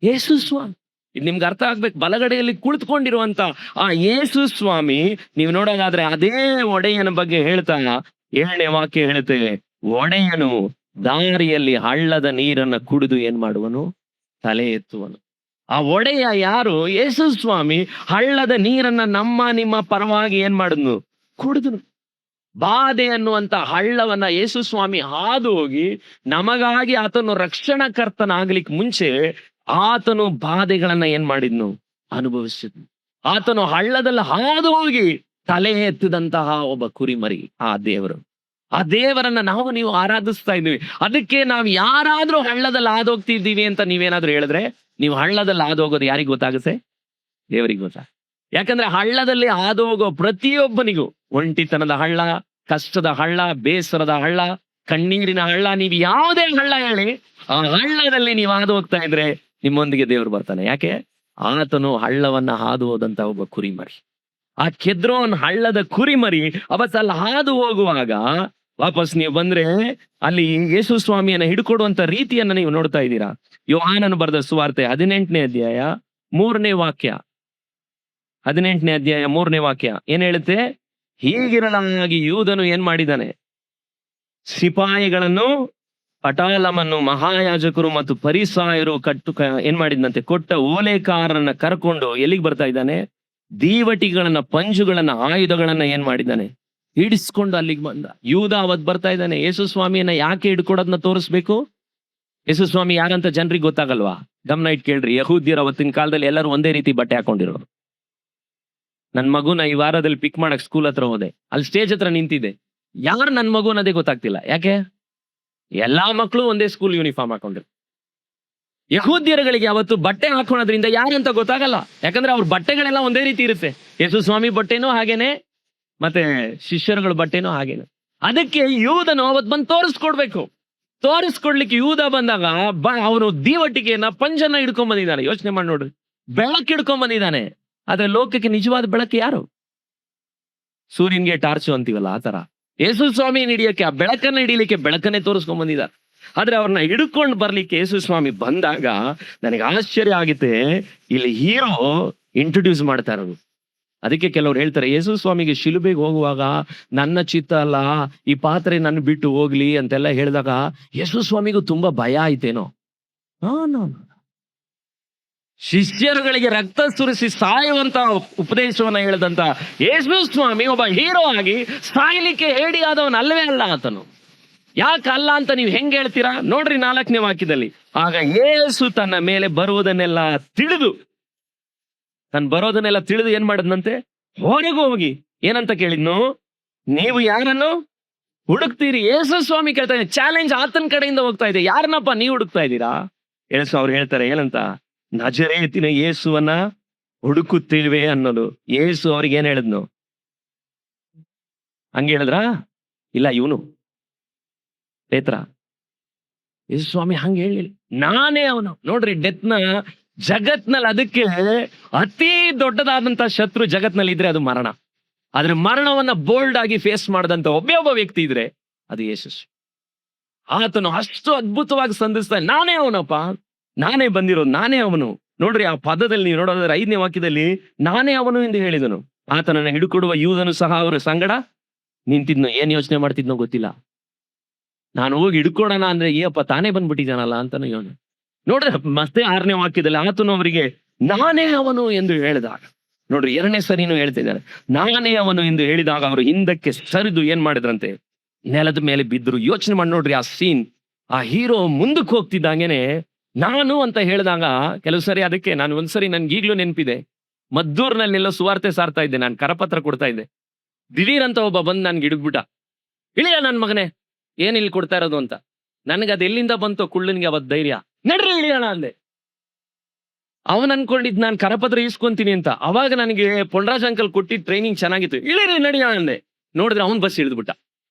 S1: ಯೇಸು ಸ್ವಾಮಿ. ಇದು ನಿಮ್ಗೆ ಅರ್ಥ ಆಗ್ಬೇಕು. ಬಲಗಡೆಯಲ್ಲಿ ಕುಳಿತುಕೊಂಡಿರುವಂತ ಆ ಯೇಸು ಸ್ವಾಮಿ ನೀವು ನೋಡೋದಾದ್ರೆ ಅದೇ ಒಡೆಯನ ಬಗ್ಗೆ ಹೇಳ್ತಾ 7ನೇ ವಾಕ್ಯ ಹೇಳುತ್ತೇವೆ, ಒಡೆಯನು ದಾರಿಯಲ್ಲಿ ಹಳ್ಳದ ನೀರನ್ನ ಕುಡಿದು ಏನ್ ಮಾಡುವನು? ತಲೆ ಎತ್ತುವನು. ಆ ಒಡೆಯ ಯಾರು? ಯೇಸು ಸ್ವಾಮಿ ಹಳ್ಳದ ನೀರನ್ನ ನಮ್ಮ ನಿಮ್ಮ ಪರವಾಗಿ ಏನ್ ಮಾಡಿದ್ನು? ಕುಡಿದನು. ಬಾಧೆ ಅನ್ನುವಂತ ಹಳ್ಳವನ್ನ ಯೇಸು ಸ್ವಾಮಿ ಹಾದು ಹೋಗಿ ನಮಗಾಗಿ ಆತನು ರಕ್ಷಣಾಕರ್ತನಾಗ್ಲಿಕ್ಕೆ ಮುಂಚೆ ಆತನು ಬಾಧೆಗಳನ್ನ ಏನ್ ಮಾಡಿದ್ನು? ಅನುಭವಿಸಿದ್ನು. ಆತನು ಹಳ್ಳದಲ್ಲಿ ಹಾದು ಹೋಗಿ ತಲೆ ಎತ್ತಿದಂತಹ ಒಬ್ಬ ಕುರಿಮರಿ ಆ ದೇವರು. ಆ ದೇವರನ್ನ ನಾವು ನೀವು ಆರಾಧಿಸ್ತಾ ಇದ್ದೀವಿ. ಅದಕ್ಕೆ ನಾವು ಯಾರಾದ್ರೂ ಹಳ್ಳದಲ್ಲಿ ಹಾದೋಗ್ತಿದ್ದೀವಿ ಅಂತ ನೀವೇನಾದ್ರೂ ಹೇಳಿದ್ರೆ, ನೀವು ಹಳ್ಳದಲ್ಲಿ ಹಾದೋಗೋದು ಯಾರಿಗ್ ಗೊತ್ತಾಗುತ್ತೆ? ದೇವರಿಗೆ ಗೊತ್ತಾ. ಯಾಕಂದ್ರೆ ಹಳ್ಳದಲ್ಲಿ ಹಾದು ಹೋಗೋ ಪ್ರತಿಯೊಬ್ಬನಿಗೂ ಒಂಟಿತನದ ಹಳ್ಳ, ಕಷ್ಟದ ಹಳ್ಳ, ಬೇಸರದ ಹಳ್ಳ, ಕಣ್ಣೀರಿನ ಹಳ್ಳ, ನೀವು ಯಾವುದೇ ಹಳ್ಳ ಹೇಳಿ, ಆ ಹಳ್ಳದಲ್ಲಿ ನೀವು ಹಾದು ಹೋಗ್ತಾ ಇದ್ರೆ ನಿಮ್ಮೊಂದಿಗೆ ದೇವರು ಬರ್ತಾನೆ. ಯಾಕೆ? ಆತನು ಹಳ್ಳವನ್ನ ಹಾದು ಹೋದಂತ ಒಬ್ಬ ಕುರಿಮರಿ. ಆ ಕೆದ್ರೋನ್ ಹಳ್ಳದ ಕುರಿಮರಿ ಅವತ್ತಲ್ಲಿ ಹಾದು ಹೋಗುವಾಗ ವಾಪಸ್ ನೀವು ಬಂದ್ರೆ ಅಲ್ಲಿ ಯೇಸು ಸ್ವಾಮಿಯನ್ನ ಹಿಡ್ಕೊಡುವಂತ ರೀತಿಯನ್ನ ನೀವು ನೋಡ್ತಾ ಇದ್ದೀರಾ. ಯೋಹಾನನು ಬರೆದ ಸುವಾರ್ತೆ 18ನೇ ಅಧ್ಯಾಯ 3ನೇ ವಾಕ್ಯ. 18ನೇ ಅಧ್ಯಾಯ 3ನೇ ವಾಕ್ಯ ಏನ್ ಹೇಳುತ್ತೆ? ಹೀಗಿರಲಾಗಿ ಯೂದನು ಏನ್ ಮಾಡಿದಾನೆ? ಸಿಪಾಯಿಗಳನ್ನು, ಪಟಾಲಮನ್ನು, ಮಹಾಯಾಜಕರು ಮತ್ತು ಪರಿಸಾಯರು ಏನ್ ಮಾಡಿದಂತೆ ಕೊಟ್ಟ ಓಲೇಕಾರರನ್ನ ಕರ್ಕೊಂಡು ಎಲ್ಲಿಗೆ ಬರ್ತಾ ಇದ್ದಾನೆ? ದೀವಟಿಗಳನ್ನ, ಪಂಜುಗಳನ್ನ, ಆಯುಧಗಳನ್ನ ಏನ್ ಮಾಡಿದ್ದಾನೆ? ಹಿಡಿಸ್ಕೊಂಡು ಅಲ್ಲಿಗೆ ಬಂದ. ಯೂದ ಅವತ್ ಬರ್ತಾ ಇದ್ದಾನೆ. ಯೇಸು ಸ್ವಾಮಿಯನ್ನ ಯಾಕೆ ಹಿಡ್ಕೊಡೋದನ್ನ ತೋರಿಸ್ಬೇಕು? ಯೇಸು ಸ್ವಾಮಿ ಯಾರಂತ ಜನರಿಗೆ ಗೊತ್ತಾಗಲ್ವಾ? ಗಮನ ಇಟ್ ಕೇಳ್ರಿ. ಯಹೂದ್ಯರು ಅವತ್ತಿನ ಕಾಲದಲ್ಲಿ ಎಲ್ಲರೂ ಒಂದೇ ರೀತಿ ಬಟ್ಟೆ ಹಾಕೊಂಡಿರೋರು. ನನ್ ಮಗುನ ಈ ವಾರದಲ್ಲಿ ಪಿಕ್ ಮಾಡಕ್ ಸ್ಕೂಲ್ ಹತ್ರ ಹೋದೆ. ಅಲ್ಲಿ ಸ್ಟೇಜ್ ಹತ್ರ ನಿಂತಿದ್ದೆ. ಯಾರು ನನ್ ಮಗು ಅನ್ನೋದೇ ಗೊತ್ತಾಗ್ತಿಲ್ಲ. ಯಾಕೆ? ಎಲ್ಲಾ ಮಕ್ಕಳು ಒಂದೇ ಸ್ಕೂಲ್ ಯೂನಿಫಾರ್ಮ್ ಹಾಕೊಂಡಿರು. ಯಹೂದ್ಯರುಗಳಿಗೆ ಅವತ್ತು ಬಟ್ಟೆ ಹಾಕೋಣದ್ರಿಂದ ಯಾರಂತ ಗೊತ್ತಾಗಲ್ಲ. ಯಾಕಂದ್ರೆ ಅವ್ರ ಬಟ್ಟೆಗಳೆಲ್ಲ ಒಂದೇ ರೀತಿ ಇರುತ್ತೆ. ಯೇಸು ಸ್ವಾಮಿ ಬಟ್ಟೆನೂ ಹಾಗೇನೆ, ಮತ್ತೆ ಶಿಷ್ಯರುಗಳ ಬಟ್ಟೆನೂ ಹಾಗೇನೆ. ಅದಕ್ಕೆ ಯೂದನು ಅವತ್ ಬಂದು ತೋರಿಸ್ಕೊಡ್ಬೇಕು. ತೋರಿಸ್ಕೊಡ್ಲಿಕ್ಕೆ ಯೂದ ಬಂದಾಗ ಅವನು ದೀವಟಿಗೆಯನ್ನ, ಪಂಜನ್ನ ಹಿಡ್ಕೊಂಡ್ ಬಂದಿದ್ದಾನೆ. ಯೋಚನೆ ಮಾಡಿ ನೋಡ್ರಿ. ಬೆಳಕು ಹಿಡ್ಕೊಂಡ್ ಬಂದಿದ್ದಾನೆ. ಆದ್ರೆ ಲೋಕಕ್ಕೆ ನಿಜವಾದ ಬೆಳಕು ಯಾರು? ಸೂರ್ಯನ್ಗೆ ಟಾರ್ಚು ಅಂತೀವಲ್ಲ, ಆ ತರ ಯೇಸು ಸ್ವಾಮಿ ಹಿಡಿಯಕ್ಕೆ, ಆ ಬೆಳಕನ್ನ ಹಿಡಿಲಿಕ್ಕೆ ಬೆಳಕನ್ನೇ ತೋರಿಸ್ಕೊಂಡ್ ಬಂದಿದ್ದಾರೆ. ಆದ್ರೆ ಅವ್ರನ್ನ ಹಿಡ್ಕೊಂಡು ಬರ್ಲಿಕ್ಕೆ ಯೇಸು ಸ್ವಾಮಿ ಬಂದಾಗ ನನಗೆ ಆಶ್ಚರ್ಯ ಆಗುತ್ತೆ. ಇಲ್ಲಿ ಹೀರೋ ಇಂಟ್ರೊಡ್ಯೂಸ್ ಮಾಡ್ತಾ ಇರೋದು. ಅದಕ್ಕೆ ಕೆಲವ್ರು ಹೇಳ್ತಾರೆ, ಯೇಸು ಸ್ವಾಮಿಗೆ ಶಿಲುಬೆಗೆ ಹೋಗುವಾಗ ನನ್ನ ಚಿತ್ತ ಅಲ್ಲ, ಈ ಪಾತ್ರೆ ನನ್ನ ಬಿಟ್ಟು ಹೋಗ್ಲಿ ಅಂತೆಲ್ಲ ಹೇಳಿದಾಗ ಯೇಸು ಸ್ವಾಮಿಗೂ ತುಂಬಾ ಭಯ ಆಯ್ತೇನೋ. ಶಿಷ್ಯರುಗಳಿಗೆ ರಕ್ತ ಸುರಿಸಿ ಸಾಯುವಂತ ಉಪದೇಶವನ್ನ ಹೇಳಿದಂತ ಯೇಸು ಸ್ವಾಮಿ ಒಬ್ಬ ಹೀರೋ ಆಗಿ ಸಾಯ್ಲಿಕ್ಕೆ ಹೇಡಿ ಆದವನಲ್ಲವೇ ಅಲ್ಲ ಆತನು. ಯಾಕಲ್ಲ ಅಂತ ನೀವು ಹೆಂಗ್ ಹೇಳ್ತೀರಾ? ನೋಡ್ರಿ 4ನೇ ವಾಕ್ಯದಲ್ಲಿ. ಆಗ ಯೇಸು ತನ್ನ ಮೇಲೆ ಬರುವುದನ್ನೆಲ್ಲ ತಿಳಿದು ಏನ್ ಮಾಡದ್ನಂತೆ? ಹೊರಗೆ ಹೋಗಿ ಏನಂತ ಕೇಳಿದ್ನು? ನೀವು ಯಾರನ್ನು ಹುಡುಕ್ತೀರಿ? ಯೇಸು ಸ್ವಾಮಿ ಕೇಳ್ತಾ ಇದ್ದಾರೆ. ಚಾಲೆಂಜ್ ಆತನ ಕಡೆಯಿಂದ ಹೋಗ್ತಾ ಇದೆ. ಯಾರನ್ನಪ್ಪ ನೀವು ಹುಡುಕ್ತಾ ಇದ್ದೀರಾ? ಯೇಸು ಅವ್ರು ಹೇಳ್ತಾರೆ ಏನಂತ? ನಜರೇತಿನ ಯೇಸುವನ್ನ ಹುಡುಕುತ್ತೇವೆ ಅನ್ನೋದು. ಯೇಸು ಅವ್ರಿಗೆ ಏನ್ ಹೇಳಿದ್ನು? ಹಂಗೆ ಹೇಳಿದ್ರ? ಇಲ್ಲ, ಇವನು ಪೇತ್ರ. ಯೇಸು ಸ್ವಾಮಿ ಹಂಗೆ ಹೇಳಿ, ನಾನೇ ಅವನು. ನೋಡ್ರಿ, ಡೆತ್ನ ಜಗತ್ನಲ್ಲಿ ಅದಕ್ಕೆ ಅತಿ ದೊಡ್ಡದಾದಂತ ಶತ್ರು ಜಗತ್ನಲ್ಲಿ ಇದ್ರೆ ಅದು ಮರಣ. ಆದ್ರೆ ಮರಣವನ್ನ ಬೋಲ್ಡ್ ಆಗಿ ಫೇಸ್ ಮಾಡದಂತ ಒಬ್ಬ ವ್ಯಕ್ತಿ ಇದ್ರೆ ಅದು ಯೇಸು. ಆತನು ಅಷ್ಟು ಅದ್ಭುತವಾಗಿ ಸಂಧಿಸ್ತಾನೆ. ನಾನೇ ಅವನಪ್ಪ, ನಾನೇ ಬಂದಿರೋದು, ನಾನೇ ಅವನು. ನೋಡ್ರಿ, ಆ ಪದದಲ್ಲಿ ನೀವು ನೋಡೋದಾದ್ರೆ 5ನೇ ವಾಕ್ಯದಲ್ಲಿ ನಾನೇ ಅವನು ಎಂದು ಹೇಳಿದನು. ಆತನನ್ನ ಹಿಡುಕೊಡುವ ಯೂದನು ಸಹ ಅವರ ಸಂಗಡ ನಿಂತಿದ್ನು. ಏನ್ ಯೋಚನೆ ಮಾಡ್ತಿದ್ನೋ ಗೊತ್ತಿಲ್ಲ. ನಾನು ಹೋಗಿ ಹಿಡ್ಕೊಡೋಣ ಅಂದ್ರೆ ಏಪ್ಪ ತಾನೇ ಬಂದ್ಬಿಟ್ಟಿದ್ದಾನಲ್ಲ ಅಂತಾನು ಯೋನು. ನೋಡ್ರಿ, ಮತ್ತೆ 6ನೇ ವಾಕ್ಯದಲ್ಲಿ ಆತನು ಅವರಿಗೆ ನಾನೇ ಅವನು ಎಂದು ಹೇಳಿದಾಗ, ನೋಡ್ರಿ 2ನೇ ಸರಿನೂ ಹೇಳ್ತಿದ್ದಾರೆ. ನಾನೇ ಅವನು ಎಂದು ಹೇಳಿದಾಗ ಅವರು ಹಿಂದಕ್ಕೆ ಸರಿದು ಏನ್ ಮಾಡಿದ್ರಂತೆ? ನೆಲದ ಮೇಲೆ ಬಿದ್ದರು. ಯೋಚನೆ ಮಾಡಿ ನೋಡ್ರಿ ಆ ಸೀನ್. ಆ ಹೀರೋ ಮುಂದಕ್ಕೆ ಹೋಗ್ತಿದ್ದಂಗೆನೆ ನಾನು ಅಂತ ಹೇಳಿದಾಗ ಕೆಲವು ಸರಿ, ಅದಕ್ಕೆ ನಾನು ಒಂದ್ಸರಿ ನನ್ಗೆ ಈಗ್ಲೂ ನೆನಪಿದೆ, ಮದ್ದೂರ್ನಲ್ಲೆಲ್ಲ ಸುವಾರ್ತೆ ಸಾರ್ತಾ ಇದ್ದೆ, ನಾನು ಕರಪತ್ರ ಕೊಡ್ತಾ ಇದ್ದೆ. ದಿಢೀರ್ ಅಂತ ಒಬ್ಬ ಬಂದು ನನ್ಗೆ ಹಿಡಿದ್ಬಿಟ್ಟ. ಇಳಿಯ ನನ್ ಮಗನೇ, ಏನ್ ಇಲ್ಲಿ ಕೊಡ್ತಾ ಇರೋದು ಅಂತ. ನನ್ಗೆ ಅದು ಎಲ್ಲಿಂದ ಬಂತು ಕುಳ್ಳನ್ಗೆ ಅವತ್ ಧೈರ್ಯ. ನಡ್ರಿ ಇಳಿಯೋಣ ಅಂದೆ. ಅವನ್ ಅನ್ಕೊಂಡಿದ್ ನಾನು ಕರಪತ್ರ ಇಸ್ಕೊಂತೀನಿ ಅಂತ. ಅವಾಗ ನನಗೆ ಪೊಂಡರಾಜ್ ಅಂಕಲ್ ಕೊಟ್ಟಿದ್ ಟ್ರೈನಿಂಗ್ ಚೆನ್ನಾಗಿತ್ತು. ಇಳಿರಿ ನಡಿಯೋಣ ಅಂದೆ. ನೋಡಿದ್ರೆ ಅವನ್ ಬಸ್ ಇಳಿದ್ಬಿಟ್ಟ.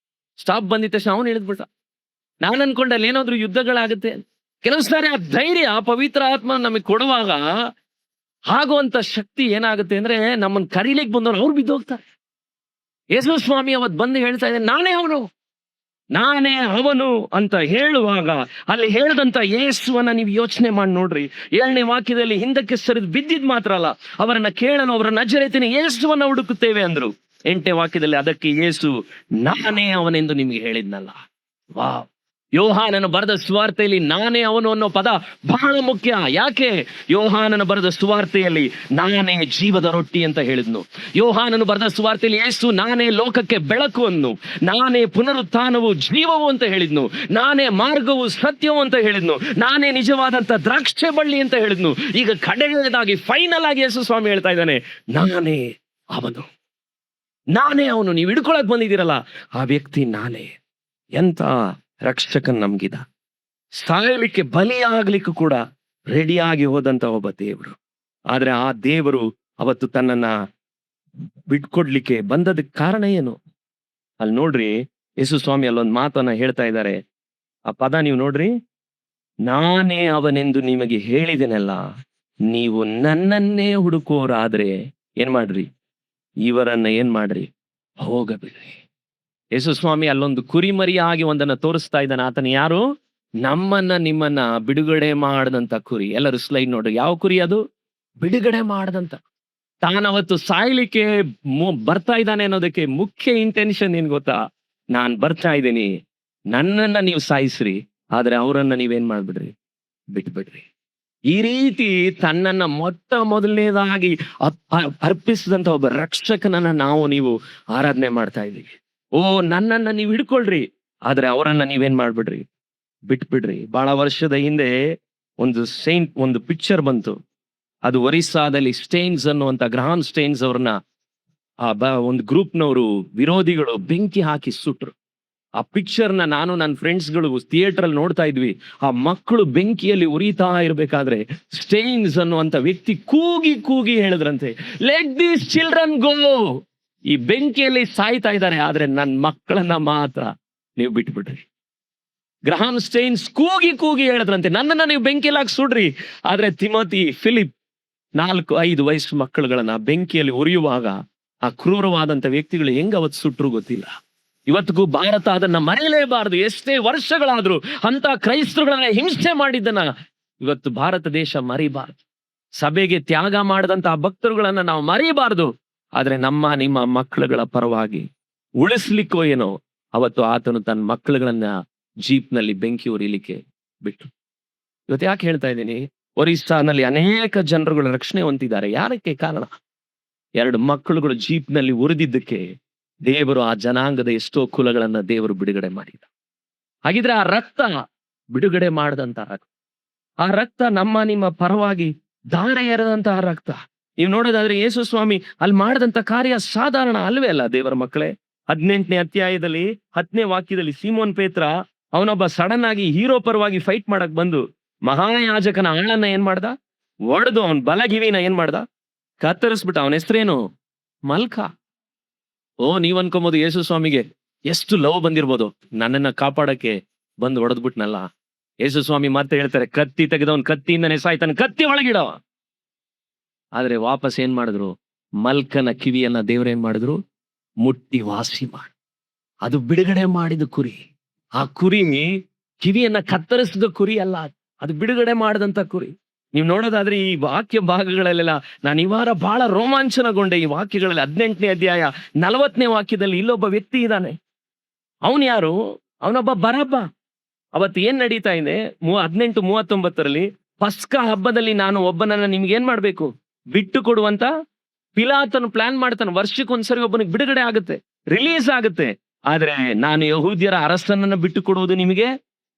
S1: ಸ್ಟಾಪ್ ಬಂದಿದ್ದ ತಕ್ಷಣ ಅವನು ಇಳಿದ್ಬಿಟ್ಟ. ನಾನು ಅನ್ಕೊಂಡೆ ಅಲ್ಲಿ ಏನಾದ್ರು ಯುದ್ಧಗಳಾಗುತ್ತೆ. ಕೆಲವು ಸಾರಿ ಆ ಧೈರ್ಯ ಪವಿತ್ರ ಆತ್ಮ ನಮಗೆ ಕೊಡುವಾಗ ಆಗುವಂತ ಶಕ್ತಿ ಏನಾಗುತ್ತೆ ಅಂದ್ರೆ, ನಮ್ಮನ್ನ ಕರೀಲಿಕ್ಕೆ ಬಂದವರು ಅವ್ರು ಬಿದ್ದೋಗ್ತಾರೆ. ಯೇಸು ಸ್ವಾಮಿ ಅವತ್ ಬಂದು ಹೇಳ್ತಾ ಇದ್ದಾರೆ ನಾನೇ ಅವನು ಅಂತ ಹೇಳುವಾಗ ಅಲ್ಲಿ ಹೇಳಿದಂತ ಯೇಸುವನ್ನ ನೀವು ಯೋಚನೆ ಮಾಡಿ ನೋಡ್ರಿ. 7ನೇ ವಾಕ್ಯದಲ್ಲಿ ಹಿಂದಕ್ಕೆ ಸರಿದು ಬಿದ್ದಿದ್ ಮಾತ್ರ ಅಲ್ಲ, ಅವರನ್ನ ಕೇಳಲು ಅವರ ನಜರೇತಿನ ಯೇಸುವನ್ನ ಹುಡುಕುತ್ತೇವೆ ಅಂದ್ರು. 8ನೇ ವಾಕ್ಯದಲ್ಲಿ ಅದಕ್ಕೆ ಯೇಸು ನಾನೇ ಅವನೆಂದು ನಿಮ್ಗೆ ಹೇಳಿದ್ನಲ್ಲ. ವಾವ್! ಯೋಹಾನನ ಬರೆದ ಸುವಾರ್ತೆಯಲ್ಲಿ ನಾನೇ ಅವನು ಅನ್ನೋ ಪದ ಬಹಳ ಮುಖ್ಯ. ಯಾಕೆ? ಯೋಹಾನನ ಬರೆದ ಸುವಾರ್ತೆಯಲ್ಲಿ ನಾನೇ ಜೀವದ ರೊಟ್ಟಿ ಅಂತ ಹೇಳಿದ್ನು. ಯೋಹಾನನು ಬರೆದ ಸುವಾರ್ತೆಯಲ್ಲಿ ಯೇಸು ನಾನೇ ಲೋಕಕ್ಕೆ ಬೆಳಕು ಅನ್ನು, ನಾನೇ ಪುನರುತ್ಥಾನವು ಜೀವವು ಅಂತ ಹೇಳಿದ್ನು, ನಾನೇ ಮಾರ್ಗವು ಸತ್ಯವು ಅಂತ ಹೇಳಿದ್ನು, ನಾನೇ ನಿಜವಾದಂತ ದ್ರಾಕ್ಷೆ ಬಳ್ಳಿ ಅಂತ ಹೇಳಿದ್ನು. ಈಗ ಕಡೆಯದಾಗಿ ಫೈನಲ್ ಆಗಿ ಯೇಸು ಸ್ವಾಮಿ ಹೇಳ್ತಾ ಇದ್ದಾನೆ, ನಾನೇ ಅವನು, ನಾನೇ ಅವನು. ನೀವು ಹಿಡ್ಕೊಳಕ್ ಬಂದಿದ್ದೀರಲ್ಲ ಆ ವ್ಯಕ್ತಿ ನಾನೇ. ಎಂತ ರಕ್ಷಕನ್ ನಮ್ಗಿದ, ಸಾಯಲಿಕ್ಕೆ ಬಲಿಯಾಗ್ಲಿಕ್ಕೂ ಕೂಡ ರೆಡಿಯಾಗಿ ಹೋದಂತ ಒಬ್ಬ ದೇವರು. ಆದ್ರೆ ಆ ದೇವರು ಅವತ್ತು ತನ್ನನ್ನ ಬಿಟ್ಕೊಡ್ಲಿಕ್ಕೆ ಬಂದದಕ್ಕೆ ಕಾರಣ ಏನು? ಅಲ್ಲಿ ನೋಡ್ರಿ, ಯೇಸು ಸ್ವಾಮಿ ಅಲ್ಲೊಂದು ಮಾತನ್ನ ಹೇಳ್ತಾ ಇದ್ದಾರೆ. ಆ ಪದ ನೀವು ನೋಡ್ರಿ, ನಾನೇ ಅವನೆಂದು ನಿಮಗೆ ಹೇಳಿದೆನಲ್ಲ, ನೀವು ನನ್ನನ್ನೇ ಹುಡುಕೋರಾದ್ರೆ ಏನ್ ಮಾಡ್ರಿ, ಇವರನ್ನ ಏನ್ ಮಾಡ್ರಿ, ಹೋಗಬಿಡ್ರಿ. ಯೇಸು ಸ್ವಾಮಿ ಅಲ್ಲೊಂದು ಕುರಿಮರಿಯಾಗಿ ಒಂದನ್ನ ತೋರಿಸ್ತಾ ಇದ್ದಾನೆ. ಆತನ ಯಾರು? ನಮ್ಮನ್ನ ನಿಮ್ಮನ್ನ ಬಿಡುಗಡೆ ಮಾಡದಂತ ಕುರಿ. ಎಲ್ಲರೂ ಸ್ಲೈಡ್ ನೋಡ್ರಿ, ಯಾವ ಕುರಿ ಅದು? ಬಿಡುಗಡೆ ಮಾಡದಂತ. ತಾನವತ್ತು ಸಾಯ್ಲಿಕ್ಕೆ ಬರ್ತಾ ಇದ್ದಾನೆ ಅನ್ನೋದಕ್ಕೆ ಮುಖ್ಯ ಇಂಟೆನ್ಷನ್ ಏನ್ ಗೊತ್ತಾ? ನಾನ್ ಬರ್ತಾ ಇದ್ದೀನಿ, ನನ್ನನ್ನ ನೀವು ಸಾಯಿಸ್ರಿ, ಆದ್ರೆ ಅವರನ್ನ ನೀವೇನ್ ಮಾಡ್ಬಿಡ್ರಿ, ಬಿಟ್ಬಿಡ್ರಿ. ಈ ರೀತಿ ತನ್ನನ್ನ ಮೊಟ್ಟ ಮೊದಲನೇದಾಗಿ ಅರ್ಪಿಸಿದಂತ ಒಬ್ಬ ರಕ್ಷಕನನ್ನ ನಾವು ನೀವು ಆರಾಧನೆ ಮಾಡ್ತಾ ಇದ್ದೀವಿ. ಓ, ನನ್ನನ್ನ ನೀವು ಹಿಡ್ಕೊಳ್ರಿ, ಆದ್ರೆ ಅವರನ್ನ ನೀವೇನ್ ಮಾಡ್ಬಿಡ್ರಿ, ಬಿಟ್ಬಿಡ್ರಿ. ಬಹಳ ವರ್ಷದ ಹಿಂದೆ ಒಂದು ಪಿಕ್ಚರ್ ಬಂತು. ಅದು ಒರಿಸ್ಸಾದಲ್ಲಿ ಸ್ಟೇನ್ಸ್ ಅನ್ನುವಂತ ಗ್ರಹಾಂ ಸ್ಟೇನ್ಸ್ ಅವ್ರನ್ನ ಒಂದು ಗ್ರೂಪ್ನವರು ವಿರೋಧಿಗಳು ಬೆಂಕಿ ಹಾಕಿ ಸುಟ್ರು. ಆ ಪಿಕ್ಚರ್ನ ನಾನು ನನ್ನ ಫ್ರೆಂಡ್ಸ್ಗಳು ಥಿಯೇಟರ್ ಅಲ್ಲಿ ನೋಡ್ತಾ ಇದ್ವಿ. ಆ ಮಕ್ಕಳು ಬೆಂಕಿಯಲ್ಲಿ ಉರಿತಾ ಇರ್ಬೇಕಾದ್ರೆ ಸ್ಟೇನ್ಸ್ ಅನ್ನುವಂತ ವ್ಯಕ್ತಿ ಕೂಗಿ ಕೂಗಿ ಹೇಳಿದ್ರಂತೆ, ಲೆಟ್ ದೀಸ್ ಚಿಲ್ಡ್ರನ್ ಗೋ. ಈ ಬೆಂಕಿಯಲ್ಲಿ ಸಾಯ್ತಾ ಇದ್ದಾರೆ, ಆದ್ರೆ ನನ್ನ ಮಕ್ಕಳನ್ನ ಮಾತ್ರ ನೀವು ಬಿಟ್ಬಿಡ್ರಿ. ಗ್ರಹಾಂ ಸ್ಟೇನ್ಸ್ ಕೂಗಿ ಕೂಗಿ ಹೇಳಿದ್ರಂತೆ, ನನ್ನನ್ನ ನೀವು ಬೆಂಕಿಯಲ್ಲಿ ಹಾಕಿ ಸುಡ್ರಿ, ಆದ್ರೆ ತಿಮೋತಿ, ಫಿಲಿಪ್ 4-5 ವಯಸ್ಸು ಮಕ್ಕಳುಗಳನ್ನ ಬೆಂಕಿಯಲ್ಲಿ ಉರಿಯುವಾಗ ಆ ಕ್ರೂರವಾದಂತ ವ್ಯಕ್ತಿಗಳು ಹೆಂಗ ಅವತ್ತು ಸುಟ್ರು ಗೊತ್ತಿಲ್ಲ. ಇವತ್ತಿಗೂ ಭಾರತ ಅದನ್ನ ಮರೆಯಲೇಬಾರದು. ಎಷ್ಟೇ ವರ್ಷಗಳಾದ್ರೂ ಅಂತ ಕ್ರೈಸ್ತರುಗಳನ್ನ ಹಿಂಸೆ ಮಾಡಿದ್ದನ್ನ ಇವತ್ತು ಭಾರತ ದೇಶ ಮರಿಬಾರದು. ಸಭೆಗೆ ತ್ಯಾಗ ಮಾಡದಂತ ಭಕ್ತರುಗಳನ್ನ ನಾವು ಮರಿಬಾರದು. ಆದ್ರೆ ನಿಮ್ಮ ಮಕ್ಕಳುಗಳ ಪರವಾಗಿ ಉಳಿಸ್ಲಿಕ್ಕೋ ಏನೋ ಅವತ್ತು ಆತನು ತನ್ನ ಮಕ್ಕಳುಗಳನ್ನ ಜೀಪ್ನಲ್ಲಿ ಬೆಂಕಿ ಉರಿಲಿಕ್ಕೆ ಬಿಟ್ಟು. ಇವತ್ತು ಯಾಕೆ ಹೇಳ್ತಾ ಇದ್ದೀನಿ? ಒರಿಸ್ಸಾನಲ್ಲಿ ಅನೇಕ ಜನರುಗಳು ರಕ್ಷಣೆ ಹೊಂದಿದ್ದಾರೆ. ಯಾರಕ್ಕೆ ಕಾರಣ? 2 ಮಕ್ಕಳುಗಳು ಜೀಪ್ನಲ್ಲಿ ಉರಿದಿದ್ದಕ್ಕೆ ದೇವರು ಆ ಜನಾಂಗದ ಎಷ್ಟೋ ಕುಲಗಳನ್ನ ದೇವರು ಬಿಡುಗಡೆ ಮಾಡಿದ. ಹಾಗಿದ್ರೆ ಆ ರಕ್ತ ಬಿಡುಗಡೆ ಮಾಡದಂತ ರಕ್ತ, ಆ ರಕ್ತ ನಿಮ್ಮ ಪರವಾಗಿ ಧಾರೆ ಎರೆದಂತಹ ರಕ್ತ. ನೀವು ನೋಡೋದಾದ್ರೆ ಯೇಸು ಸ್ವಾಮಿ ಅಲ್ಲಿ ಮಾಡದಂತ ಕಾರ್ಯ ಸಾಧಾರಣ ಅಲ್ವೇ ಅಲ್ಲ ದೇವರ ಮಕ್ಕಳೇ. 18ನೇ ಅಧ್ಯಾಯದಲ್ಲಿ 10ನೇ ವಾಕ್ಯದಲ್ಲಿ ಸೀಮೋನ್ ಪೇತ್ರ ಅವನೊಬ್ಬ ಸಡನ್ ಆಗಿ ಹೀರೋ ಪರವಾಗಿ ಫೈಟ್ ಮಾಡಕ್ ಬಂದು ಮಹಾಯಾಜಕನ ಆಳನ್ನ ಏನ್ ಮಾಡ್ದ, ಒಡೆದು ಅವನ್ ಬಲಗಿವಿನ ಏನ್ ಮಾಡ್ದ, ಕತ್ತರಿಸ್ಬಿಟ್ಟ. ಅವನ ಹೆಸರೇನು? ಮಲ್ಕ. ಓ, ನೀವ್ ಅನ್ಕೊಬೋದು ಯೇಸು ಸ್ವಾಮಿಗೆ ಎಷ್ಟು ಲವ್ ಬಂದಿರ್ಬೋದು, ನನ್ನನ್ನ ಕಾಪಾಡಕ್ಕೆ ಬಂದು ಹೊಡೆದ್ಬಿಟ್ನಲ್ಲ. ಯೇಸು ಸ್ವಾಮಿ ಮತ್ತೆ ಹೇಳ್ತಾರೆ, ಕತ್ತಿ ತೆಗೆದವನ್ ಕತ್ತಿಯಿಂದನೇ ಸಾಯ್ತಾನೆ, ಕತ್ತಿ ಒಳಗಿಡವ. ಆದ್ರೆ ವಾಪಸ್ ಏನ್ ಮಾಡಿದ್ರು? ಮಲ್ಕನ ಕಿವಿಯನ್ನ ದೇವ್ರೇನ್ ಮಾಡಿದ್ರು? ಮುಟ್ಟಿ ವಾಸಿ ಮಾಡಿ. ಅದು ಬಿಡುಗಡೆ ಮಾಡಿದ ಕುರಿ. ಆ ಕುರಿ ಕಿವಿಯನ್ನ ಕತ್ತರಿಸಿದ ಕುರಿ ಅಲ್ಲ, ಅದು ಬಿಡುಗಡೆ ಮಾಡದಂತ ಕುರಿ. ನೀವು ನೋಡೋದಾದ್ರೆ ಈ ವಾಕ್ಯ ಭಾಗಗಳಲ್ಲೆಲ್ಲ ನಾನು ಈ ವಾರ ಬಹಳ ರೋಮಾಂಚನಗೊಂಡೆ. ಈ ವಾಕ್ಯಗಳಲ್ಲಿ 18ನೇ ಅಧ್ಯಾಯ 40ನೇ ವಾಕ್ಯದಲ್ಲಿ ಇಲ್ಲೊಬ್ಬ ವ್ಯಕ್ತಿ ಇದ್ದಾನೆ. ಅವನು ಯಾರು? ಅವನೊಬ್ಬ ಬರಬ್ಬ. ಅವತ್ತು ಏನ್ ನಡೀತಾ ಇದೆ? 18:39 ಪಸ್ಕಾ ಹಬ್ಬದಲ್ಲಿ ನಾನು ಒಬ್ಬನನ್ನ ನಿಮ್ಗೆ ಏನ್ ಮಾಡ್ಬೇಕು, ಬಿಟ್ಟು ಕೊಡುವಂತ ಪಿಲಾತನು ಪ್ಲಾನ್ ಮಾಡ್ತಾನೆ. ವರ್ಷಕ್ಕೊಂದ್ಸರಿ ಒಬ್ಬನಿಗೆ ಬಿಡುಗಡೆ ಆಗುತ್ತೆ, ರಿಲೀಸ್ ಆಗುತ್ತೆ. ಆದ್ರೆ ನಾನು ಯಹೂದ್ಯರ ಅರಸನನ್ನ ಬಿಟ್ಟು ಕೊಡುವುದು ನಿಮಗೆ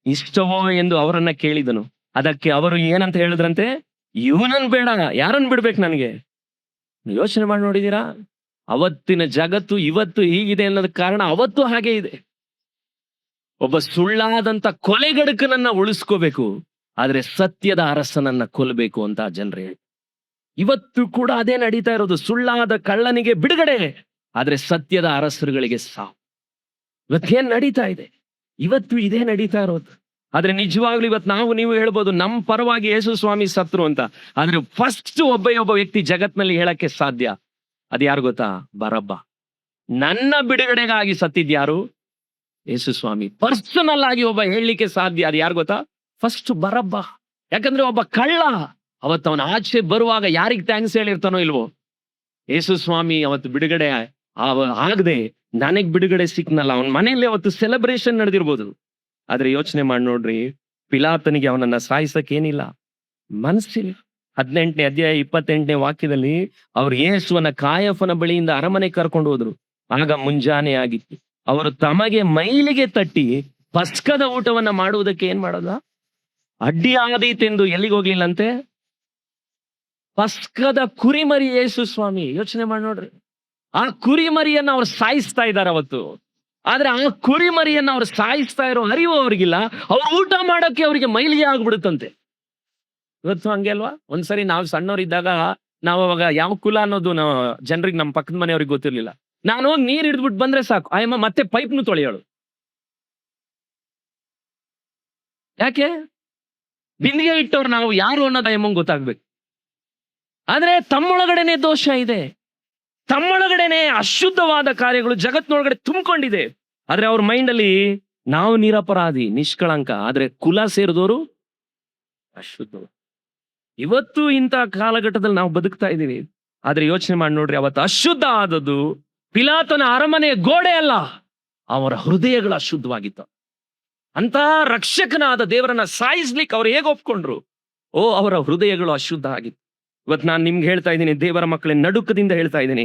S1: ಇಷ್ಟವೋ ಎಂದು ಅವರನ್ನ ಕೇಳಿದನು. ಅದಕ್ಕೆ ಅವರು ಏನಂತ ಹೇಳಿದ್ರಂತೆ, ಇವನನ್ ಬೇಡ, ಯಾರನ್ನ ಬಿಡ್ಬೇಕು ನನಗೆ? ಯೋಚನೆ ಮಾಡಿ ನೋಡಿದೀರಾ? ಅವತ್ತಿನ ಜಗತ್ತು ಇವತ್ತು ಹೀಗಿದೆ ಅನ್ನೋದಕ್ಕೆ ಕಾರಣ ಅವತ್ತು ಹಾಗೆ ಇದೆ. ಒಬ್ಬ ಸುಳ್ಳಾದಂತ ಕೊಲೆಗಡಕನನ್ನ ಉಳಿಸ್ಕೋಬೇಕು, ಆದ್ರೆ ಸತ್ಯದ ಅರಸನನ್ನ ಕೊಲ್ಲಬೇಕು ಅಂತ ಜನರೇ. ಇವತ್ತು ಕೂಡ ಅದೇ ನಡೀತಾ ಇರೋದು. ಸುಳ್ಳಾದ ಕಳ್ಳನಿಗೆ ಬಿಡುಗಡೆ, ಆದ್ರೆ ಸತ್ಯದ ಅರಸರುಗಳಿಗೆ ಸಾವು. ಇವತ್ತೇನ್ ನಡೀತಾ ಇದೆ? ಇವತ್ತು ಇದೇ ನಡೀತಾ ಇರೋದು. ಆದ್ರೆ ನಿಜವಾಗ್ಲೂ ಇವತ್ತು ನೀವು ಹೇಳ್ಬೋದು ನಮ್ಮ ಪರವಾಗಿ ಯೇಸು ಸ್ವಾಮಿ ಸತ್ರು ಅಂತ. ಆದ್ರೆ ಫಸ್ಟ್ ಒಬ್ಬ ವ್ಯಕ್ತಿ ಜಗತ್ನಲ್ಲಿ ಹೇಳಕ್ಕೆ ಸಾಧ್ಯ, ಅದು ಯಾರು ಗೊತ್ತಾ? ಬರಬ್ಬ. ನನ್ನ ಬಿಡುಗಡೆಗಾಗಿ ಸತ್ತಿದ್ಯಾರು? ಯೇಸು ಸ್ವಾಮಿ. ಪರ್ಸನಲ್ ಆಗಿ ಒಬ್ಬ ಹೇಳಲಿಕ್ಕೆ ಸಾಧ್ಯ, ಅದು ಯಾರು ಗೊತ್ತಾ? ಫಸ್ಟ್ ಬರಬ್ಬ. ಯಾಕಂದ್ರೆ ಒಬ್ಬ ಕಳ್ಳ ಅವತ್ತು ಅವನ ಆಚೆ ಬರುವಾಗ ಯಾರಿಗೆ ಥ್ಯಾಂಕ್ಸ್ ಹೇಳಿರ್ತಾನೋ ಇಲ್ವೋ, ಯೇಸು ಸ್ವಾಮಿ ಅವತ್ತು ಬಿಡುಗಡೆ ಆಗದೆ ನನಗ್ ಬಿಡುಗಡೆ ಸಿಕ್ನಲ್ಲ, ಅವನ ಮನೆಯಲ್ಲಿ ಅವತ್ತು ಸೆಲೆಬ್ರೇಷನ್ ನಡೆದಿರ್ಬೋದು. ಆದ್ರೆ ಯೋಚನೆ ಮಾಡಿ ನೋಡ್ರಿ, ಪಿಲಾತನಿಗೆ ಅವನನ್ನ ಸಾಯಿಸಕ್ಕೇನಿಲ್ಲ, ಮನಸ್ಸಿಲ್ಲ. 18ನೇ ಅಧ್ಯಾಯ 28ನೇ ವಾಕ್ಯದಲ್ಲಿ ಅವ್ರು ಯೇಸುವನ ಕಾಯಫನ ಬಳಿಯಿಂದ ಅರಮನೆ ಕರ್ಕೊಂಡು ಹೋದ್ರು. ಆಗ ಮುಂಜಾನೆ ಆಗಿತ್ತು. ಅವರು ತಮಗೆ ಮೈಲಿಗೆ ತಟ್ಟಿ ಪಸ್ಕದ ಊಟವನ್ನ ಮಾಡುವುದಕ್ಕೆ ಏನ್ ಮಾಡೋದ, ಅಡ್ಡಿ ಆಗದೈತೆಂದು ಎಲ್ಲಿಗೆ ಹೋಗ್ಲಿಲ್ಲಂತೆ, ಪಸ್ಕದ ಕುರಿಮರಿ ಯೇಸು ಸ್ವಾಮಿ. ಯೋಚನೆ ಮಾಡಿ ನೋಡ್ರಿ, ಆ ಕುರಿಮರಿಯನ್ನ ಅವ್ರು ಸಾಯಿಸ್ತಾ ಇದ್ದಾರೆ ಅವತ್ತು. ಆದ್ರೆ ಆ ಕುರಿಮರಿಯನ್ನ ಅವ್ರು ಸಾಯಿಸ್ತಾ ಇರೋ ಅರಿವು ಅವ್ರಿಗಿಲ್ಲ. ಅವ್ರು ಊಟ ಮಾಡೋಕೆ ಅವ್ರಿಗೆ ಮೈಲಿಗೆ ಆಗ್ಬಿಡುತ್ತಂತೆ. ಇವತ್ತು ಹಂಗೆ ಅಲ್ವಾ? ಒಂದ್ಸರಿ ನಾವು ಸಣ್ಣವರಿದ್ದಾಗ ನಾವು ಅವಾಗ ಯಾವ ಕುಲ ಅನ್ನೋದು ನಾವು ಜನರಿಗೆ, ನಮ್ಮ ಪಕ್ಕದ ಮನೆಯವ್ರಿಗೆ ಗೊತ್ತಿರ್ಲಿಲ್ಲ. ನಾನು ಹೋಗಿ ನೀರ್ ಹಿಡಿದ್ಬಿಟ್ಟು ಬಂದ್ರೆ ಸಾಕು, ಆಯಮ್ಮ ಮತ್ತೆ ಪೈಪ್ನು ತೊಳೆಯೋಳು. ಯಾಕೆ? ಬಿಂದಿಗೆ ಇಟ್ಟವ್ರು ನಾವು ಯಾರು ಅನ್ನೋದು ಆಯಮ್ಮಂಗೆ ಗೊತ್ತಾಗ್ಬೇಕು. ಆದ್ರೆ ತಮ್ಮೊಳಗಡೆನೆ ದೋಷ ಇದೆ, ತಮ್ಮೊಳಗಡೆನೆ ಅಶುದ್ಧವಾದ ಕಾರ್ಯಗಳು ಜಗತ್ನೊಳಗಡೆ ತುಂಬಿಕೊಂಡಿದೆ. ಆದ್ರೆ ಅವ್ರ ಮೈಂಡಲ್ಲಿ ನಾವು ನಿರಪರಾಧಿ, ನಿಷ್ಕಳಂಕ, ಆದ್ರೆ ಕುಲ ಸೇರಿದವರು ಅಶುದ್ಧ. ಇವತ್ತು ಇಂಥ ಕಾಲಘಟ್ಟದಲ್ಲಿ ನಾವು ಬದುಕ್ತಾ ಇದ್ದೀವಿ. ಆದ್ರೆ ಯೋಚನೆ ಮಾಡಿ ನೋಡ್ರಿ, ಅವತ್ತು ಅಶುದ್ಧ ಆದದ್ದು ಪಿಲಾತನ ಅರಮನೆಯ ಗೋಡೆ ಅಲ್ಲ, ಅವರ ಹೃದಯಗಳು ಅಶುದ್ಧವಾಗಿತ್ತು. ಅಂತ ರಕ್ಷಕನಾದ ದೇವರನ್ನ ಸಾಯಿಸ್ಲಿಕ್ಕೆ ಅವ್ರು ಹೇಗೆ ಒಪ್ಕೊಂಡ್ರು? ಅವರ ಹೃದಯಗಳು ಅಶುದ್ಧ ಆಗಿತ್ತು. ಇವತ್ತು ನಾನು ನಿಮ್ಗೆ ಹೇಳ್ತಾ ಇದ್ದೀನಿ, ದೇವರ ಮಕ್ಕಳೇ, ನಡುಕದಿಂದ ಹೇಳ್ತಾ ಇದ್ದೀನಿ,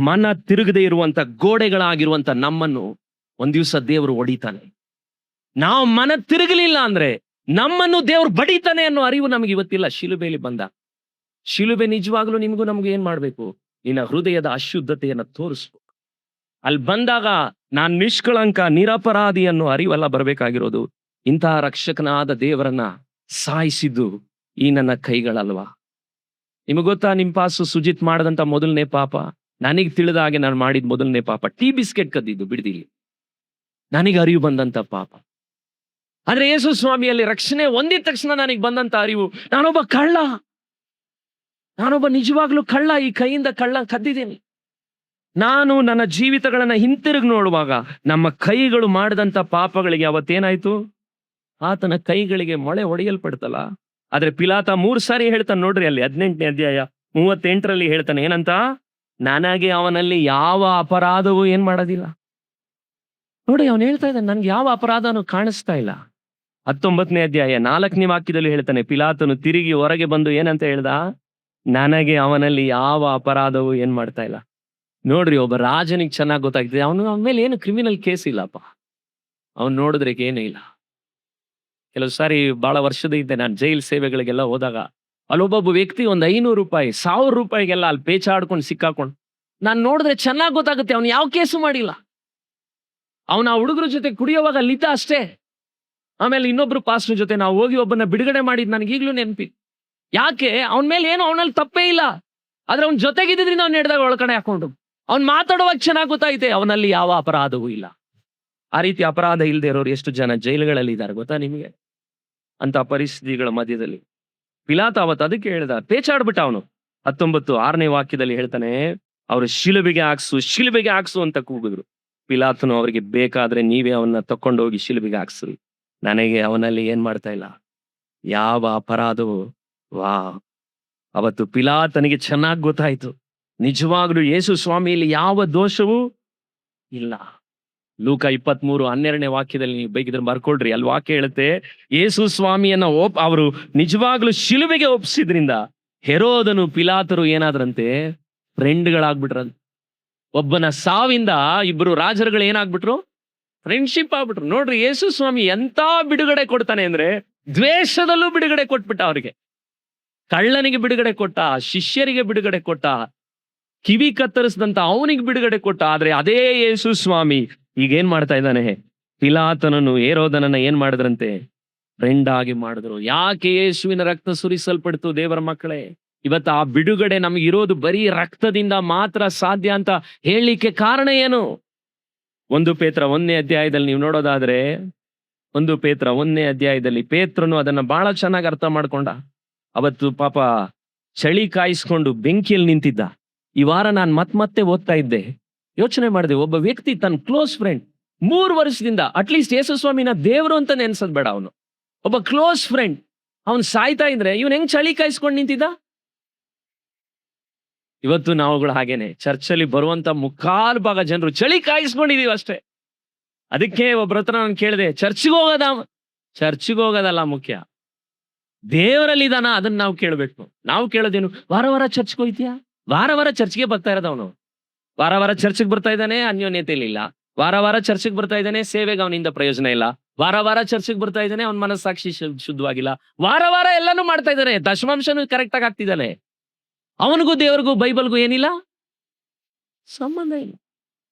S1: ಮನ ತಿರುಗದೆ ಇರುವಂತ ಗೋಡೆಗಳಾಗಿರುವಂತ ನಮ್ಮನ್ನು ಒಂದ್ ದಿವಸ ದೇವರು ಹೊಡಿತಾನೆ. ನಾವು ಮನ ತಿರುಗಲಿಲ್ಲ ಅಂದ್ರೆ ನಮ್ಮನ್ನು ದೇವ್ರು ಬಡಿತಾನೆ ಅನ್ನೋ ಅರಿವು ನಮ್ಗೆ ಇವತ್ತಿಲ್ಲ. ಶಿಲುಬೆಯಲ್ಲಿ ಬಂದ, ಶಿಲುಬೆ ನಿಜವಾಗ್ಲೂ ನಿಮ್ಗೂ ನಮ್ಗೆ ಏನ್ ಮಾಡ್ಬೇಕು, ನಿನ್ನ ಹೃದಯದ ಅಶುದ್ಧತೆಯನ್ನ ತೋರಿಸ್ಬೇಕು. ಅಲ್ಲಿ ಬಂದಾಗ ನಾನ್ ನಿಷ್ಕಳಂಕ, ನಿರಪರಾಧಿ ಅನ್ನೋ ಅರಿವಲ್ಲ ಬರಬೇಕಾಗಿರೋದು. ಇಂತಹ ರಕ್ಷಕನಾದ ದೇವರನ್ನ ಸಾಯಿಸಿದ್ದು ಈ ನನ್ನ ಕೈಗಳಲ್ವಾ? ನಿಮಗೆ ಗೊತ್ತಾ, ನಿಮ್ ಪಾಸು ಸುಜಿತ್ ಮಾಡದಂತ ಮೊದಲನೇ ಪಾಪ, ನನಗೆ ತಿಳಿದ ಹಾಗೆ ನಾನು ಮಾಡಿದ ಮೊದಲನೇ ಪಾಪ ಟೀ ಬಿಸ್ಕೆಟ್ ಕದ್ದಿದ್ದು ಬಿಡ್ದಿಲ್ಲಿ, ನನಗೆ ಅರಿವು ಬಂದಂತ ಪಾಪ. ಆದ್ರೆ ಯೇಸು ಸ್ವಾಮಿಯಲ್ಲಿ ರಕ್ಷಣೆ ಹೊಂದಿದ ತಕ್ಷಣ ನನಗೆ ಬಂದಂತ ಅರಿವು, ನಾನೊಬ್ಬ ಕಳ್ಳ, ನಾನೊಬ್ಬ ನಿಜವಾಗ್ಲೂ ಕಳ್ಳ, ಈ ಕೈಯಿಂದ ಕಳ್ಳ ಕದ್ದಿದ್ದೀನಿ. ನಾನು ನನ್ನ ಜೀವಿತಗಳನ್ನ ಹಿಂತಿರುಗಿ ನೋಡುವಾಗ ನಮ್ಮ ಕೈಗಳು ಮಾಡಿದಂತ ಪಾಪಗಳಿಗೆ ಅವತ್ತೇನಾಯ್ತು, ಆತನ ಕೈಗಳಿಗೆ ಮೊಳೆ ಹೊಡೆಯಲ್ಪಡ್ತಲ್ಲ. ಆದ್ರೆ ಪಿಲಾತ 3 ಸಾರಿ ಹೇಳ್ತಾನೆ ನೋಡ್ರಿ, ಅಲ್ಲಿ 18ನೇ ಅಧ್ಯಾಯ 38ರಲ್ಲಿ ಹೇಳ್ತಾನೆ, ಏನಂತ, ನನಗೆ ಅವನಲ್ಲಿ ಯಾವ ಅಪರಾಧವೂ ಏನ್ ಮಾಡೋದಿಲ್ಲ. ನೋಡಿ, ಅವನು ಹೇಳ್ತಾ ಇದ್ದಾನೆ, ನನ್ಗೆ ಯಾವ ಅಪರಾಧನೂ ಕಾಣಿಸ್ತಾ ಇಲ್ಲ. 19ನೇ ಅಧ್ಯಾಯ 4ನೇ ವಾಕ್ಯದಲ್ಲಿ ಹೇಳ್ತಾನೆ, ಪಿಲಾತನು ತಿರುಗಿ ಹೊರಗೆ ಬಂದು ಏನಂತ ಹೇಳ್ದ, ನನಗೆ ಅವನಲ್ಲಿ ಯಾವ ಅಪರಾಧವೂ ಏನ್ ಮಾಡ್ತಾ ಇಲ್ಲ. ನೋಡ್ರಿ, ಒಬ್ಬ ರಾಜನಿಗೆ ಚೆನ್ನಾಗಿ ಗೊತ್ತಾಗ್ತದೆ, ಅವನ ಮೇಲೆ ಏನು ಕ್ರಿಮಿನಲ್ ಕೇಸ್ ಇಲ್ಲಪ್ಪ, ಅವನು ನೋಡಿದ್ರೆ ಏನೂ ಇಲ್ಲ. ಕೆಲವು ಸಾರಿ ಬಹಳ ವರ್ಷದ ಇದ್ದೆ ನಾನು ಜೈಲ್ ಸೇವೆಗಳಿಗೆಲ್ಲ ಹೋದಾಗ, ಅಲ್ಲೊಬ್ಬೊಬ್ಬ ವ್ಯಕ್ತಿ ಒಂದು 500 ರೂಪಾಯಿ 1000 ರೂಪಾಯಿಗೆಲ್ಲ ಅಲ್ಲಿ ಪೇಚಾಡ್ಕೊಂಡು ಸಿಕ್ಕಾಕೊಂಡು, ನಾನು ನೋಡಿದ್ರೆ ಚೆನ್ನಾಗಿ ಗೊತ್ತಾಗುತ್ತೆ ಅವ್ನು ಯಾವ ಕೇಸು ಮಾಡಿಲ್ಲ. ಅವನ ಆ ಹುಡುಗರ ಜೊತೆ ಕುಡಿಯೋವಾಗ ಅಲ್ಲಿದ್ದ ಅಷ್ಟೇ. ಆಮೇಲೆ ಇನ್ನೊಬ್ರು ಪಾಸ್ಟರ್ ಜೊತೆ ನಾವು ಹೋಗಿ ಒಬ್ಬನ ಬಿಡುಗಡೆ ಮಾಡಿದ್ ನನಗೆ ಈಗಲೂ ನೆನಪಿ. ಯಾಕೆ? ಅವನ ಮೇಲೆ ಏನು ಅವನಲ್ಲಿ ತಪ್ಪೇ ಇಲ್ಲ, ಆದ್ರೆ ಅವ್ನ ಜೊತೆಗಿದ್ರಿಂದ ಅವ್ನು ನಡೆದಾಗ ಒಳಕಡೆ ಹಾಕೊಂಡು ಅವ್ನು ಮಾತಾಡುವಾಗ ಚೆನ್ನಾಗಿ ಗೊತ್ತಾಯ್ತೆ ಅವನಲ್ಲಿ ಯಾವ ಅಪರಾಧವೂ ಇಲ್ಲ. ಆ ರೀತಿ ಅಪರಾಧ ಇಲ್ಲದೆ ಇರೋರು ಎಷ್ಟು ಜನ ಜೈಲುಗಳಲ್ಲಿ ಇದ್ದಾರೆ ಗೊತ್ತಾ ನಿಮಗೆ? ಅಂತ ಪರಿಸ್ಥಿತಿಗಳ ಮಧ್ಯದಲ್ಲಿ ಪಿಲಾತ ಅವತ್ತು ಅದಕ್ಕೆ ಹೇಳ್ದ, ಪೇಚಾಡ್ಬಿಟ್ಟ ಅವನು. 6ನೇ ವಾಕ್ಯದಲ್ಲಿ ಹೇಳ್ತಾನೆ, ಅವರು ಶಿಲುಬೆಗೆ ಹಾಕ್ಸು ಅಂತ ಕೂಗಿದ್ರು. ಪಿಲಾತನು ಅವರಿಗೆ, ಬೇಕಾದ್ರೆ ನೀವೇ ಅವನ್ನ ತಕೊಂಡೋಗಿ ಶಿಲುಬೆಗೆ ಹಾಕ್ಸ್ರಿ, ನನಗೆ ಅವನಲ್ಲಿ ಏನ್ ಮಾಡ್ತಾ ಇಲ್ಲ, ಯಾವ ಅಪರಾಧವು. ಅವತ್ತು ಪಿಲಾತನಿಗೆ ಚೆನ್ನಾಗಿ ಗೊತ್ತಾಯ್ತು, ನಿಜವಾಗ್ಲೂ ಯೇಸು ಸ್ವಾಮಿಯಲ್ಲಿ ಯಾವ ದೋಷವೂ ಇಲ್ಲ. ಲೂಕ 23:12ನೇ ವಾಕ್ಯದಲ್ಲಿ ನೀವು ಬೇಕಿದ್ರೆ ಬರ್ಕೊಳ್ರಿ, ಅಲ್ಲಿ ವಾಕ್ಯ ಹೇಳುತ್ತೆ, ಯೇಸು ಸ್ವಾಮಿಯನ್ನ ಅವರು ನಿಜವಾಗ್ಲೂ ಶಿಲುಬೆಗೆ ಒಪ್ಪಿಸಿದ್ರಿಂದ ಹೆರೋದನು ಪಿಲಾತರು ಏನಾದ್ರಂತೆ, ಫ್ರೆಂಡ್ಗಳಾಗ್ಬಿಟ್ರಂತೆ. ಒಬ್ಬನ ಸಾವಿಂದ ಇಬ್ಬರು ರಾಜರುಗಳು ಏನಾಗ್ಬಿಟ್ರು, ಫ್ರೆಂಡ್ಶಿಪ್ ಆಗ್ಬಿಟ್ರು. ನೋಡ್ರಿ, ಯೇಸು ಸ್ವಾಮಿ ಎಂತ ಬಿಡುಗಡೆ ಕೊಡ್ತಾನೆ ಅಂದ್ರೆ, ದ್ವೇಷದಲ್ಲೂ ಬಿಡುಗಡೆ ಕೊಟ್ಬಿಟ್ಟ. ಅವ್ರಿಗೆ ಕಳ್ಳನಿಗೆ ಬಿಡುಗಡೆ ಕೊಟ್ಟ, ಶಿಷ್ಯರಿಗೆ ಬಿಡುಗಡೆ ಕೊಟ್ಟ, ಕಿವಿ ಕತ್ತರಿಸಿದಂತ ಅವನಿಗೆ ಬಿಡುಗಡೆ ಕೊಟ್ಟ. ಆದ್ರೆ ಅದೇ ಯೇಸು ಸ್ವಾಮಿ ಈಗ ಏನ್ ಮಾಡ್ತಾ ಇದ್ದಾನೆ, ಪಿಲಾತನನ್ನು ಹೇರೋದನನ್ನ ಏನ್ ಮಾಡಿದ್ರಂತೆ, ಫ್ರೆಂಡ್ ಆಗಿ ಮಾಡಿದ್ರು. ಯಾಕೆ? ಯೇಸುವಿನ ರಕ್ತ ಸುರಿಸಲ್ಪಡ್ತು. ದೇವರ ಮಕ್ಕಳೇ, ಇವತ್ತು ಆ ಬಿಡುಗಡೆ ನಮ್ಗೆ ಇರೋದು ಬರೀ ರಕ್ತದಿಂದ ಮಾತ್ರ ಸಾಧ್ಯ ಅಂತ ಹೇಳಲಿಕ್ಕೆ ಕಾರಣ ಏನು? 1 ಪೇತ್ರ 1ನೇ ಅಧ್ಯಾಯದಲ್ಲಿ ನೀವು ನೋಡೋದಾದ್ರೆ, 1 ಪೇತ್ರ 1ನೇ ಅಧ್ಯಾಯದಲ್ಲಿ ಪೇತ್ರನು ಅದನ್ನ ಬಹಳ ಚೆನ್ನಾಗಿ ಅರ್ಥ ಮಾಡ್ಕೊಂಡ. ಅವತ್ತು ಪಾಪ ಚಳಿ ಕಾಯಿಸ್ಕೊಂಡು ಬೆಂಕಿಯಲ್ಲಿ ನಿಂತಿದ್ದ. ಈ ವಾರ ನಾನು ಮತ್ತೆ ಓದ್ತಾ ಇದ್ದೆ, ಯೋಚನೆ ಮಾಡಿದೆ, ಒಬ್ಬ ವ್ಯಕ್ತಿ ತನ್ನ ಕ್ಲೋಸ್ ಫ್ರೆಂಡ್ 3 ವರ್ಷದಿಂದ, ಅಟ್ಲೀಸ್ಟ್ ಯೇಸು ಸ್ವಾಮಿನ ದೇವರು ಅಂತ ನೆನ್ಸದ್ ಬೇಡ, ಅವನು ಒಬ್ಬ ಕ್ಲೋಸ್ ಫ್ರೆಂಡ್, ಅವನು ಸಾಯ್ತಾ ಇದ್ರೆ ಇವನ್ ಹೆಂಗ್ ಚಳಿ ಕಾಯಿಸ್ಕೊಂಡು ನಿಂತಿದ್ದ? ಇವತ್ತು ನಾವುಗಳು ಹಾಗೇನೆ, ಚರ್ಚಲ್ಲಿ ಬರುವಂತ 3/4 ಭಾಗ ಜನರು ಚಳಿ ಕಾಯಿಸ್ಕೊಂಡಿದೀವಿ ಅಷ್ಟೇ. ಅದಕ್ಕೆ ಒಬ್ಬರ ಹತ್ರ ನಾನು ಕೇಳಿದೆ, ಚರ್ಚ್ಗೆ ಹೋಗೋದಲ್ಲ ಮುಖ್ಯ, ದೇವರಲ್ಲಿ ಇದಾನ ಅದನ್ನ ನಾವು ಕೇಳಬೇಕು. ನಾವು ಕೇಳೋದೇನು, ವಾರ ವಾರ ಚರ್ಚ್ಗೆ ಹೋಯ್ತೀಯಾ? ವಾರ ವಾರ ಚರ್ಚ್ಗೆ ಬರ್ತಾ ಇರೋದವನು, ವಾರ ವಾರ ಚರ್ಚ್ಗೆ ಬರ್ತಾ ಇದ್ದಾನೆ, ಅನ್ಯೋನ್ಯತೆಯಲ್ಲಿ ಇಲ್ಲ. ವಾರ ವಾರ ಚರ್ಚ್ಗೆ ಬರ್ತಾ ಇದ್ದಾನೆ, ಸೇವೆಗೆ ಅವನಿಂದ ಪ್ರಯೋಜನ ಇಲ್ಲ. ವಾರ ವಾರ ಚರ್ಚ್ಗೆ ಬರ್ತಾ ಇದ್ದಾನೆ, ಅವನ ಮನಸ್ಸಾಕ್ಷಿ ಶುದ್ಧವಾಗಿಲ್ಲ. ವಾರ ವಾರ ಎಲ್ಲಾನು ಮಾಡ್ತಾ ಇದ್ದಾನೆ, ದಶಮಾಂಶನು ಕರೆಕ್ಟ್ ಆಗಿ ಆಗ್ತಿದ್ದಾನೆ, ಅವನಿಗೂ ದೇವರಿಗೂ ಬೈಬಲ್ಗೂ ಏನಿಲ್ಲ ಸಂಬಂಧ ಇಲ್ಲ.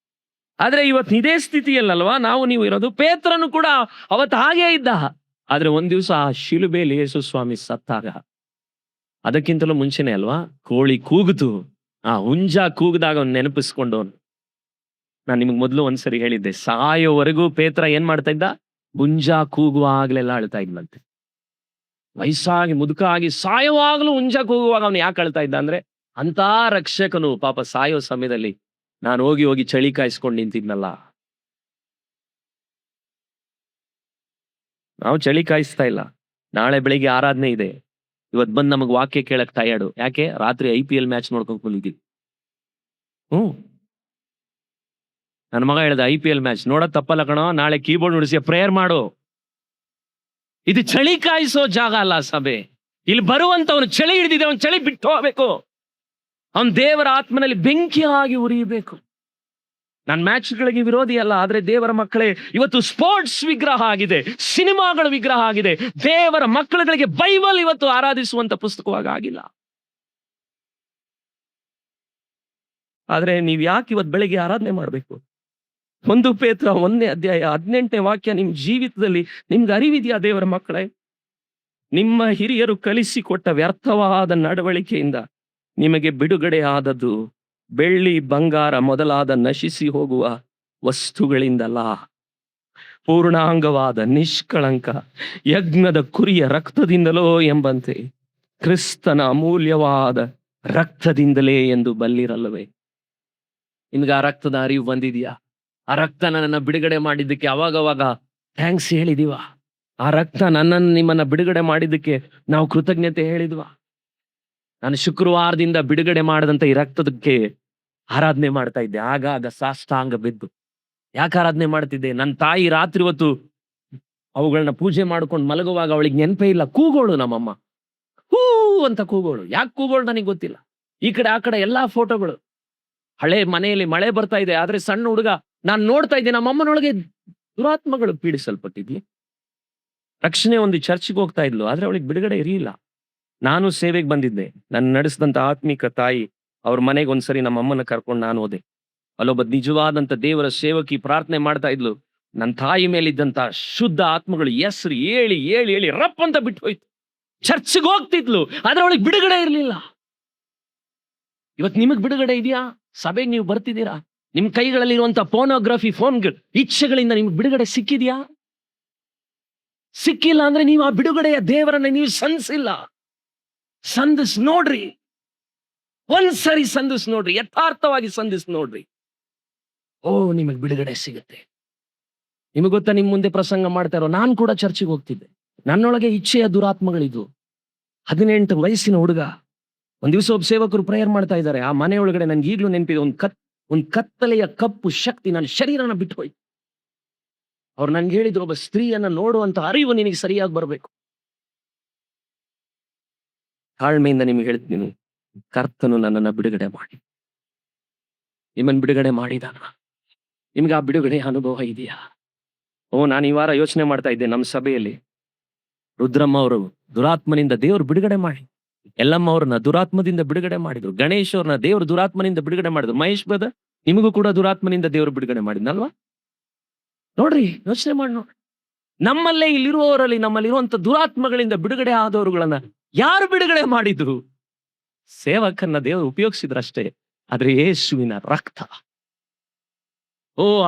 S1: ಆದ್ರೆ ಇವತ್ತು ಇದೇ ಸ್ಥಿತಿಯಲ್ಲಲ್ವಾ ನಾವು ನೀವು ಇರೋದು. ಪೇತ್ರನು ಕೂಡ ಅವತ್ತು ಹಾಗೇ ಇದ್ದ. ಆದ್ರೆ ಒಂದ್ ದಿವಸ ಆ ಶಿಲುಬೆಯಲ್ಲಿ ಯೇಸು ಸ್ವಾಮಿ ಸತ್ತಾಗ, ಅದಕ್ಕಿಂತಲೂ ಮುಂಚೆನೆ ಅಲ್ವಾ, ಕೋಳಿ ಕೂಗಿತು, ಆ ಹುಂಜ ಕೂಗಿದಾಗ ಅವ್ನು ನೆನಪಿಸ್ಕೊಂಡವನು. ನಾನು ನಿಮ್ಗೆ ಮೊದಲು ಒಂದ್ಸರಿ ಹೇಳಿದ್ದೆ, ಸಾಯೋವರೆಗೂ ಪೇತ್ರ ಏನ್ ಮಾಡ್ತಾ ಇದ್ದ? ಹುಂಜ ಕೂಗುವಾಗ್ಲೆಲ್ಲ ಅಳ್ತಾ ಇದ್ನಂತೆ. ವಯಸ್ಸಾಗಿ ಮುದುಕ ಆಗಿ ಸಾಯುವಾಗ್ಲೂ ಹುಂಜ ಕೂಗುವಾಗ ಅವ್ನು ಯಾಕೆ ಅಳ್ತಾ ಇದ್ದ ಅಂದ್ರೆ, ಅಂತ ರಕ್ಷಕನು ಪಾಪ ಸಾಯೋ ಸಮಯದಲ್ಲಿ ನಾನು ಹೋಗಿ ಹೋಗಿ ಚಳಿ ಕಾಯಿಸ್ಕೊಂಡು ನಿಂತಿದ್ನಲ್ಲ. ನಾವು ಚಳಿ ಕಾಯಿಸ್ತಾ ಇಲ್ಲ. ನಾಳೆ ಬೆಳಿಗ್ಗೆ ಆರಾಧನೆ ಇದೆ, ಇವತ್ ಬಂದ್ ನಮಗ್ ವಾಕ್ಯ ಕೇಳಕ್ ಟಯರ್ಡು. ಯಾಕೆ? ರಾತ್ರಿ IPL ಮ್ಯಾಚ್ ನೋಡ್ಕೊಂಡ್ ಬಂದಿದ್ದೀವಿ. ನನ್ನ ಮಗ ಹೇಳ್ದ, IPL ಮ್ಯಾಚ್ ನೋಡೋದ್ ತಪ್ಪಲ್ಲ ಕಣೋ, ನಾಳೆ ಕೀಬೋರ್ಡ್ ನುಡಿಸಿ ಪ್ರೇಯರ್ ಮಾಡು. ಇದು ಚಳಿ ಕಾಯಿಸೋ ಜಾಗ ಅಲ್ಲ ಸಭೆ. ಇಲ್ಲಿ ಬರುವಂತವನು ಚಳಿ ಹಿಡಿದಿದೆ, ಅವನು ಚಳಿ ಬಿಟ್ಟು ಹೋಗ್ಬೇಕು. ಅವನ್ ದೇವರ ಆತ್ಮನಲ್ಲಿ ಬೆಂಕಿಯಾಗಿ ಉರಿಯಬೇಕು. ನಾನು ಮ್ಯಾಚ್ಗಳಿಗೆ ವಿರೋಧಿ ಅಲ್ಲ, ಆದ್ರೆ ದೇವರ ಮಕ್ಕಳೇ, ಇವತ್ತು ಸ್ಪೋರ್ಟ್ಸ್ ವಿಗ್ರಹ ಆಗಿದೆ, ಸಿನಿಮಾಗಳ ವಿಗ್ರಹ ಆಗಿದೆ. ದೇವರ ಮಕ್ಕಳುಗಳಿಗೆ ಬೈಬಲ್ ಇವತ್ತು ಆರಾಧಿಸುವಂತ ಪುಸ್ತಕವಾಗಿ ಆಗಿಲ್ಲ. ಆದ್ರೆ ನೀವ್ ಯಾಕೆ ಇವತ್ತು ಬೆಳಿಗ್ಗೆ ಆರಾಧನೆ ಮಾಡ್ಬೇಕು? 1 ಪೇತ್ರ 1ನೇ ಅಧ್ಯಾಯ 18ನೇ ವಾಕ್ಯ ನಿಮ್ ಜೀವಿತದಲ್ಲಿ ನಿಮ್ಗೆ ಅರಿವಿದೆಯಾ ದೇವರ ಮಕ್ಕಳೇ? ನಿಮ್ಮ ಹಿರಿಯರು ಕಲಿಸಿಕೊಟ್ಟ ವ್ಯರ್ಥವಾದ ನಡವಳಿಕೆಯಿಂದ ನಿಮಗೆ ಬಿಡುಗಡೆ ಆದದ್ದು ಬೆಳ್ಳಿ ಬಂಗಾರ ಮೊದಲಾದ ನಶಿಸಿ ಹೋಗುವ ವಸ್ತುಗಳಿಂದಲ್ಲ, ಪೂರ್ಣಾಂಗವಾದ ನಿಷ್ಕಳಂಕ ಯಜ್ಞದ ಕುರಿಯ ರಕ್ತದಿಂದಲೋ ಎಂಬಂತೆ ಕ್ರಿಸ್ತನ ಅಮೂಲ್ಯವಾದ ರಕ್ತದಿಂದಲೇ ಎಂದು ಬಲ್ಲಿರಲ್ಲವೇ? ನಿಮ್ಗೆ ಆ ರಕ್ತದ ಅರಿವು ಬಂದಿದೆಯಾ? ಆ ರಕ್ತ ನನ್ನನ್ನು ಬಿಡುಗಡೆ ಮಾಡಿದ್ದಕ್ಕೆ ಅವಾಗವಾಗ ಥ್ಯಾಂಕ್ಸ್ ಹೇಳಿದೀವ? ಆ ರಕ್ತ ನನ್ನನ್ನು ನಿಮ್ಮನ್ನ ಬಿಡುಗಡೆ ಮಾಡಿದ್ದಕ್ಕೆ ನಾವು ಕೃತಜ್ಞತೆ ಹೇಳಿದ್ವ? ನಾನು ಶುಕ್ರವಾರದಿಂದ ಬಿಡುಗಡೆ ಮಾಡದಂತ ಈ ರಕ್ತದಕ್ಕೆ ಆರಾಧನೆ ಮಾಡ್ತಾ ಇದ್ದೆ. ಆಗಾಗ ಸಾಷ್ಟಾಂಗ ಬಿದ್ದು ಯಾಕೆ ಆರಾಧನೆ ಮಾಡ್ತಿದ್ದೆ? ನನ್ನ ತಾಯಿ ರಾತ್ರಿ ಹೊತ್ತು ಅವುಗಳನ್ನ ಪೂಜೆ ಮಾಡ್ಕೊಂಡು ಮಲಗುವಾಗ ಅವಳಿಗೆ ನೆನಪೇ ಇಲ್ಲ, ಕೂಗೋಳು ನಮ್ಮಮ್ಮ, ಹೂ ಅಂತ ಕೂಗೋಳು. ಯಾಕೆ ಕೂಗೋಳು ನನಗೆ ಗೊತ್ತಿಲ್ಲ. ಈ ಕಡೆ ಆ ಕಡೆ ಎಲ್ಲಾ ಫೋಟೋಗಳು, ಹಳೆ ಮನೆಯಲ್ಲಿ ಮಳೆ ಬರ್ತಾ ಇದೆ, ಆದ್ರೆ ಸಣ್ಣ ಹುಡುಗ ನಾನು ನೋಡ್ತಾ ಇದ್ದೆ, ನಮ್ಮಮ್ಮನೊಳಗೆ ದುರಾತ್ಮಗಳು ಪೀಡಿಸಲ್ಪಟ್ಟಿದ್ವಿ. ರಕ್ಷಣೆ ಒಂದು ಚರ್ಚ್ಗೆ ಹೋಗ್ತಾ ಇದ್ಲು, ಆದ್ರೆ ಅವಳಿಗೆ ಬಿಡುಗಡೆ ಇರಲಿಲ್ಲ. ನಾನು ಸೇವೆಗೆ ಬಂದಿದ್ದೆ, ನನ್ನ ನಡೆಸಿದಂತ ಆತ್ಮಿಕ ತಾಯಿ ಅವ್ರ ಮನೆಗೆ ಒಂದ್ಸರಿ ನಮ್ಮ ಅಮ್ಮನ ಕರ್ಕೊಂಡು ನಾನು ಹೋದೆ. ಅಲ್ಲೊಬ್ಬ ನಿಜವಾದಂತ ದೇವರ ಸೇವಕಿ ಪ್ರಾರ್ಥನೆ ಮಾಡ್ತಾ ಇದ್ಲು. ನನ್ನ ತಾಯಿ ಮೇಲಿದ್ದಂತ ಶುದ್ಧ ಆತ್ಮಗಳು ಹೆಸರು ಹೇಳಿ ಹೇಳಿ ಹೇಳಿ ರಪ್ ಅಂತ ಬಿಟ್ಟು ಹೋಯ್ತು. ಚರ್ಚ್ಗೆ ಹೋಗ್ತಿದ್ಲು, ಆದ್ರೆ ಅವಳಿಗೆ ಬಿಡುಗಡೆ ಇರಲಿಲ್ಲ. ಇವತ್ತು ನಿಮಗ್ ಬಿಡುಗಡೆ ಇದೆಯಾ? ಸಭೆಗೆ ನೀವು ಬರ್ತಿದ್ದೀರಾ? ನಿಮ್ ಕೈಗಳಲ್ಲಿರುವಂತ ಫೋನೋಗ್ರಫಿ ಫೋನ್ಗಳು ಇಚ್ಛೆಗಳಿಂದ ನಿಮ್ಗೆ ಬಿಡುಗಡೆ ಸಿಕ್ಕಿದ್ಯಾ? ಸಿಕ್ಕಿಲ್ಲ ಅಂದ್ರೆ ನೀವು ಆ ಬಿಡುಗಡೆಯ ದೇವರನ್ನ ನೀವು ಸಂಧಿಸಿಲ್ಲ. ಸಂಧಿಸ್ ನೋಡ್ರಿ, ಒಂದ್ಸರಿ ಸಂಧಿಸ್ ನೋಡ್ರಿ, ಯಥಾರ್ಥವಾಗಿ ಸಂಧಿಸ್ ನೋಡ್ರಿ. ಓ, ನಿಮಗ್ ಬಿಡುಗಡೆ ಸಿಗುತ್ತೆ. ನಿಮಗ್ ಗೊತ್ತಾ, ನಿಮ್ ಮುಂದೆ ಪ್ರಸಂಗ ಮಾಡ್ತಾ ಇರೋ ನಾನು ಕೂಡ ಚರ್ಚಿಗೆ ಹೋಗ್ತಿದ್ದೆ. ನನ್ನೊಳಗೆ ಇಚ್ಛೆಯ ದುರಾತ್ಮಗಳಿದ್ವು. 18 ವಯಸ್ಸಿನ ಹುಡುಗ. ಒಂದ್ ದಿವಸ ಒಬ್ಬ ಸೇವಕರು ಪ್ರೇಯರ್ ಮಾಡ್ತಾ ಇದ್ದಾರೆ. ಆ ಮನೆ ಒಳಗಡೆ ನನ್ಗೆ ಈಗ್ಲೂ ನೆನಪಿದೆ, ಒಂದ್ ಕತ್ತಲೆಯ ಕಪ್ಪು ಶಕ್ತಿ ನನ್ನ ಶರೀರನ ಬಿಟ್ಟು ಹೋಯ್ತು. ಅವ್ರು ನನ್ಗೆ ಹೇಳಿದ್ರು, ಒಬ್ಬ ಸ್ತ್ರೀಯನ್ನ ನೋಡುವಂತ ಅರಿವು ನಿನಗೆ ಸರಿಯಾಗಿ ಬರ್ಬೇಕು. ತಾಳ್ಮೆಯಿಂದ ನಿಮ್ಗೆ ಹೇಳ್ತೀನಿ, ಕರ್ತನು ನನ್ನನ್ನ ಬಿಡುಗಡೆ ಮಾಡಿ, ನಿಮ್ಮನ್ನ ಬಿಡುಗಡೆ ಮಾಡಿದಾನ. ನಿಮ್ಗೆ ಆ ಬಿಡುಗಡೆ ಅನುಭವ ಇದೆಯಾ? ನಾನು ಈ ವಾರ ಯೋಚನೆ ಮಾಡ್ತಾ ಇದ್ದೆ, ನಮ್ಮ ಸಭೆಯಲ್ಲಿ ರುದ್ರಮ್ಮ ಅವರು ದುರಾತ್ಮನಿಂದ ದೇವರು ಬಿಡುಗಡೆ ಮಾಡಿ, ಎಲ್ಲಮ್ಮ ಅವ್ರನ್ನ ದುರಾತ್ಮದಿಂದ ಬಿಡುಗಡೆ ಮಾಡಿದ್ರು, ಗಣೇಶ್ ಅವ್ರನ್ನ ದೇವರು ದುರಾತ್ಮನಿಂದ ಬಿಡುಗಡೆ ಮಾಡಿದ್ರು, ಮಹೇಶ್ ಬ್ರದರ್ ನಿಮಗೂ ಕೂಡ ದುರಾತ್ಮನಿಂದ ದೇವರು ಬಿಡುಗಡೆ ಮಾಡಿದ್ನಲ್ವಾ? ನೋಡ್ರಿ, ಯೋಚನೆ ಮಾಡಿ ನೋಡ್ರಿ. ನಮ್ಮಲ್ಲೇ ಇಲ್ಲಿರುವವರಲ್ಲಿ, ನಮ್ಮಲ್ಲಿರುವಂತ ದುರಾತ್ಮಗಳಿಂದ ಬಿಡುಗಡೆ ಆದವರುಗಳನ್ನ ಯಾರು ಬಿಡುಗಡೆ ಮಾಡಿದ್ರು? ಸೇವಕನ್ನ ದೇವರು ಉಪಯೋಗಿಸಿದ್ರಷ್ಟೇ. ಆದ್ರೆ ಯೇಸುವಿನ ರಕ್ತ.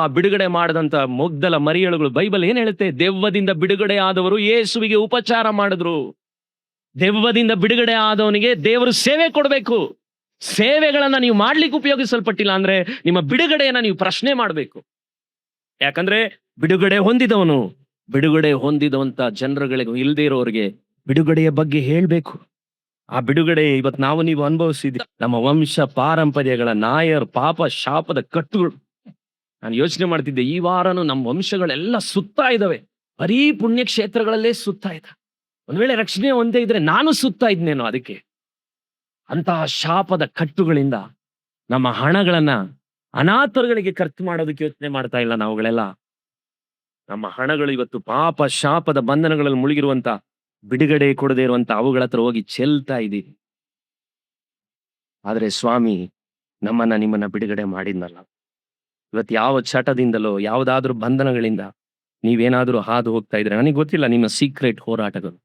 S1: ಆ ಬಿಡುಗಡೆ ಮಾಡದಂತ ಮೊಗ್ದಲ ಮರಿಯಳುಗಳು, ಬೈಬಲ್ ಏನ್ ಹೇಳುತ್ತೆ? ದೆವ್ವದಿಂದ ಬಿಡುಗಡೆ ಆದವರು ಯೇಸುವಿಗೆ ಉಪಚಾರ ಮಾಡಿದ್ರು. ದೆವ್ವದಿಂದ ಬಿಡುಗಡೆ ಆದವನಿಗೆ ದೇವರು ಸೇವೆ ಕೊಡಬೇಕು. ಸೇವೆಗಳನ್ನ ನೀವು ಮಾಡ್ಲಿಕ್ಕೆ ಉಪಯೋಗಿಸಲ್ಪಟ್ಟಿಲ್ಲ ಅಂದ್ರೆ ನಿಮ್ಮ ಬಿಡುಗಡೆಯನ್ನ ನೀವು ಪ್ರಶ್ನೆ ಮಾಡಬೇಕು. ಯಾಕಂದ್ರೆ ಬಿಡುಗಡೆ ಹೊಂದಿದವಂತ ಜನರುಗಳಿಗೆ, ಇಲ್ಲದೆ ಇರೋರಿಗೆ ಬಿಡುಗಡೆಯ ಬಗ್ಗೆ ಹೇಳ್ಬೇಕು. ಆ ಬಿಡುಗಡೆ ಇವತ್ತು ನಾವು ನೀವು ಅನುಭವಿಸಿದ್ವಿ. ನಮ್ಮ ವಂಶ ಪಾರಂಪರ್ಯಗಳ ನಾಯರ್ ಪಾಪ ಶಾಪದ ಕಟ್ಟುಗಳು ನಾನು ಯೋಚನೆ ಮಾಡ್ತಿದ್ದೆ, ಈ ವಾರನೂ ನಮ್ಮ ವಂಶಗಳೆಲ್ಲ ಸುತ್ತಾ ಇದ್ದಾವೆ, ಬರೀ ಪುಣ್ಯಕ್ಷೇತ್ರಗಳಲ್ಲೇ ಸುತ್ತಾ ಇದೆ. ಒಂದ್ ವೇಳೆ ರಕ್ಷಣೆ ಒಂದೇ ಇದ್ರೆ ನಾನು ಸುತ್ತಾ ಇದ್ನೇನೋ. ಅದಕ್ಕೆ ಅಂತಹ ಶಾಪದ ಕಟ್ಟುಗಳಿಂದ ನಮ್ಮ ಹಣಗಳನ್ನ ಅನಾಥರುಗಳಿಗೆ ಖರ್ಚು ಮಾಡೋದಕ್ಕೆ ಯೋಚನೆ ಮಾಡ್ತಾ ಇಲ್ಲ ನಾವುಗಳೆಲ್ಲ. ನಮ್ಮ ಹಣಗಳು ಇವತ್ತು ಪಾಪ ಶಾಪದ ಬಂಧನಗಳಲ್ಲಿ ಮುಳುಗಿರುವಂತ, ಬಿಡುಗಡೆ ಕೊಡದೇ ಇರುವಂತ ಅವುಗಳ ಹತ್ರ ಹೋಗಿ ಚೆಲ್ತಾ ಇದ್ದೀವಿ. ಆದ್ರೆ ಸ್ವಾಮಿ ನಮ್ಮನ್ನ ನಿಮ್ಮನ್ನ ಬಿಡುಗಡೆ ಮಾಡಿದ್ನಲ್ಲ. ಇವತ್ತು ಯಾವ ಚಟದಿಂದಲೋ ಯಾವುದಾದ್ರೂ ಬಂಧನಗಳಿಂದ ನೀವೇನಾದ್ರೂ ಹಾದು ಹೋಗ್ತಾ ಇದ್ರೆ, ನನಗೆ ಗೊತ್ತಿಲ್ಲ ನಿಮ್ಮ ಸೀಕ್ರೆಟ್ ಹೋರಾಟಗಳು,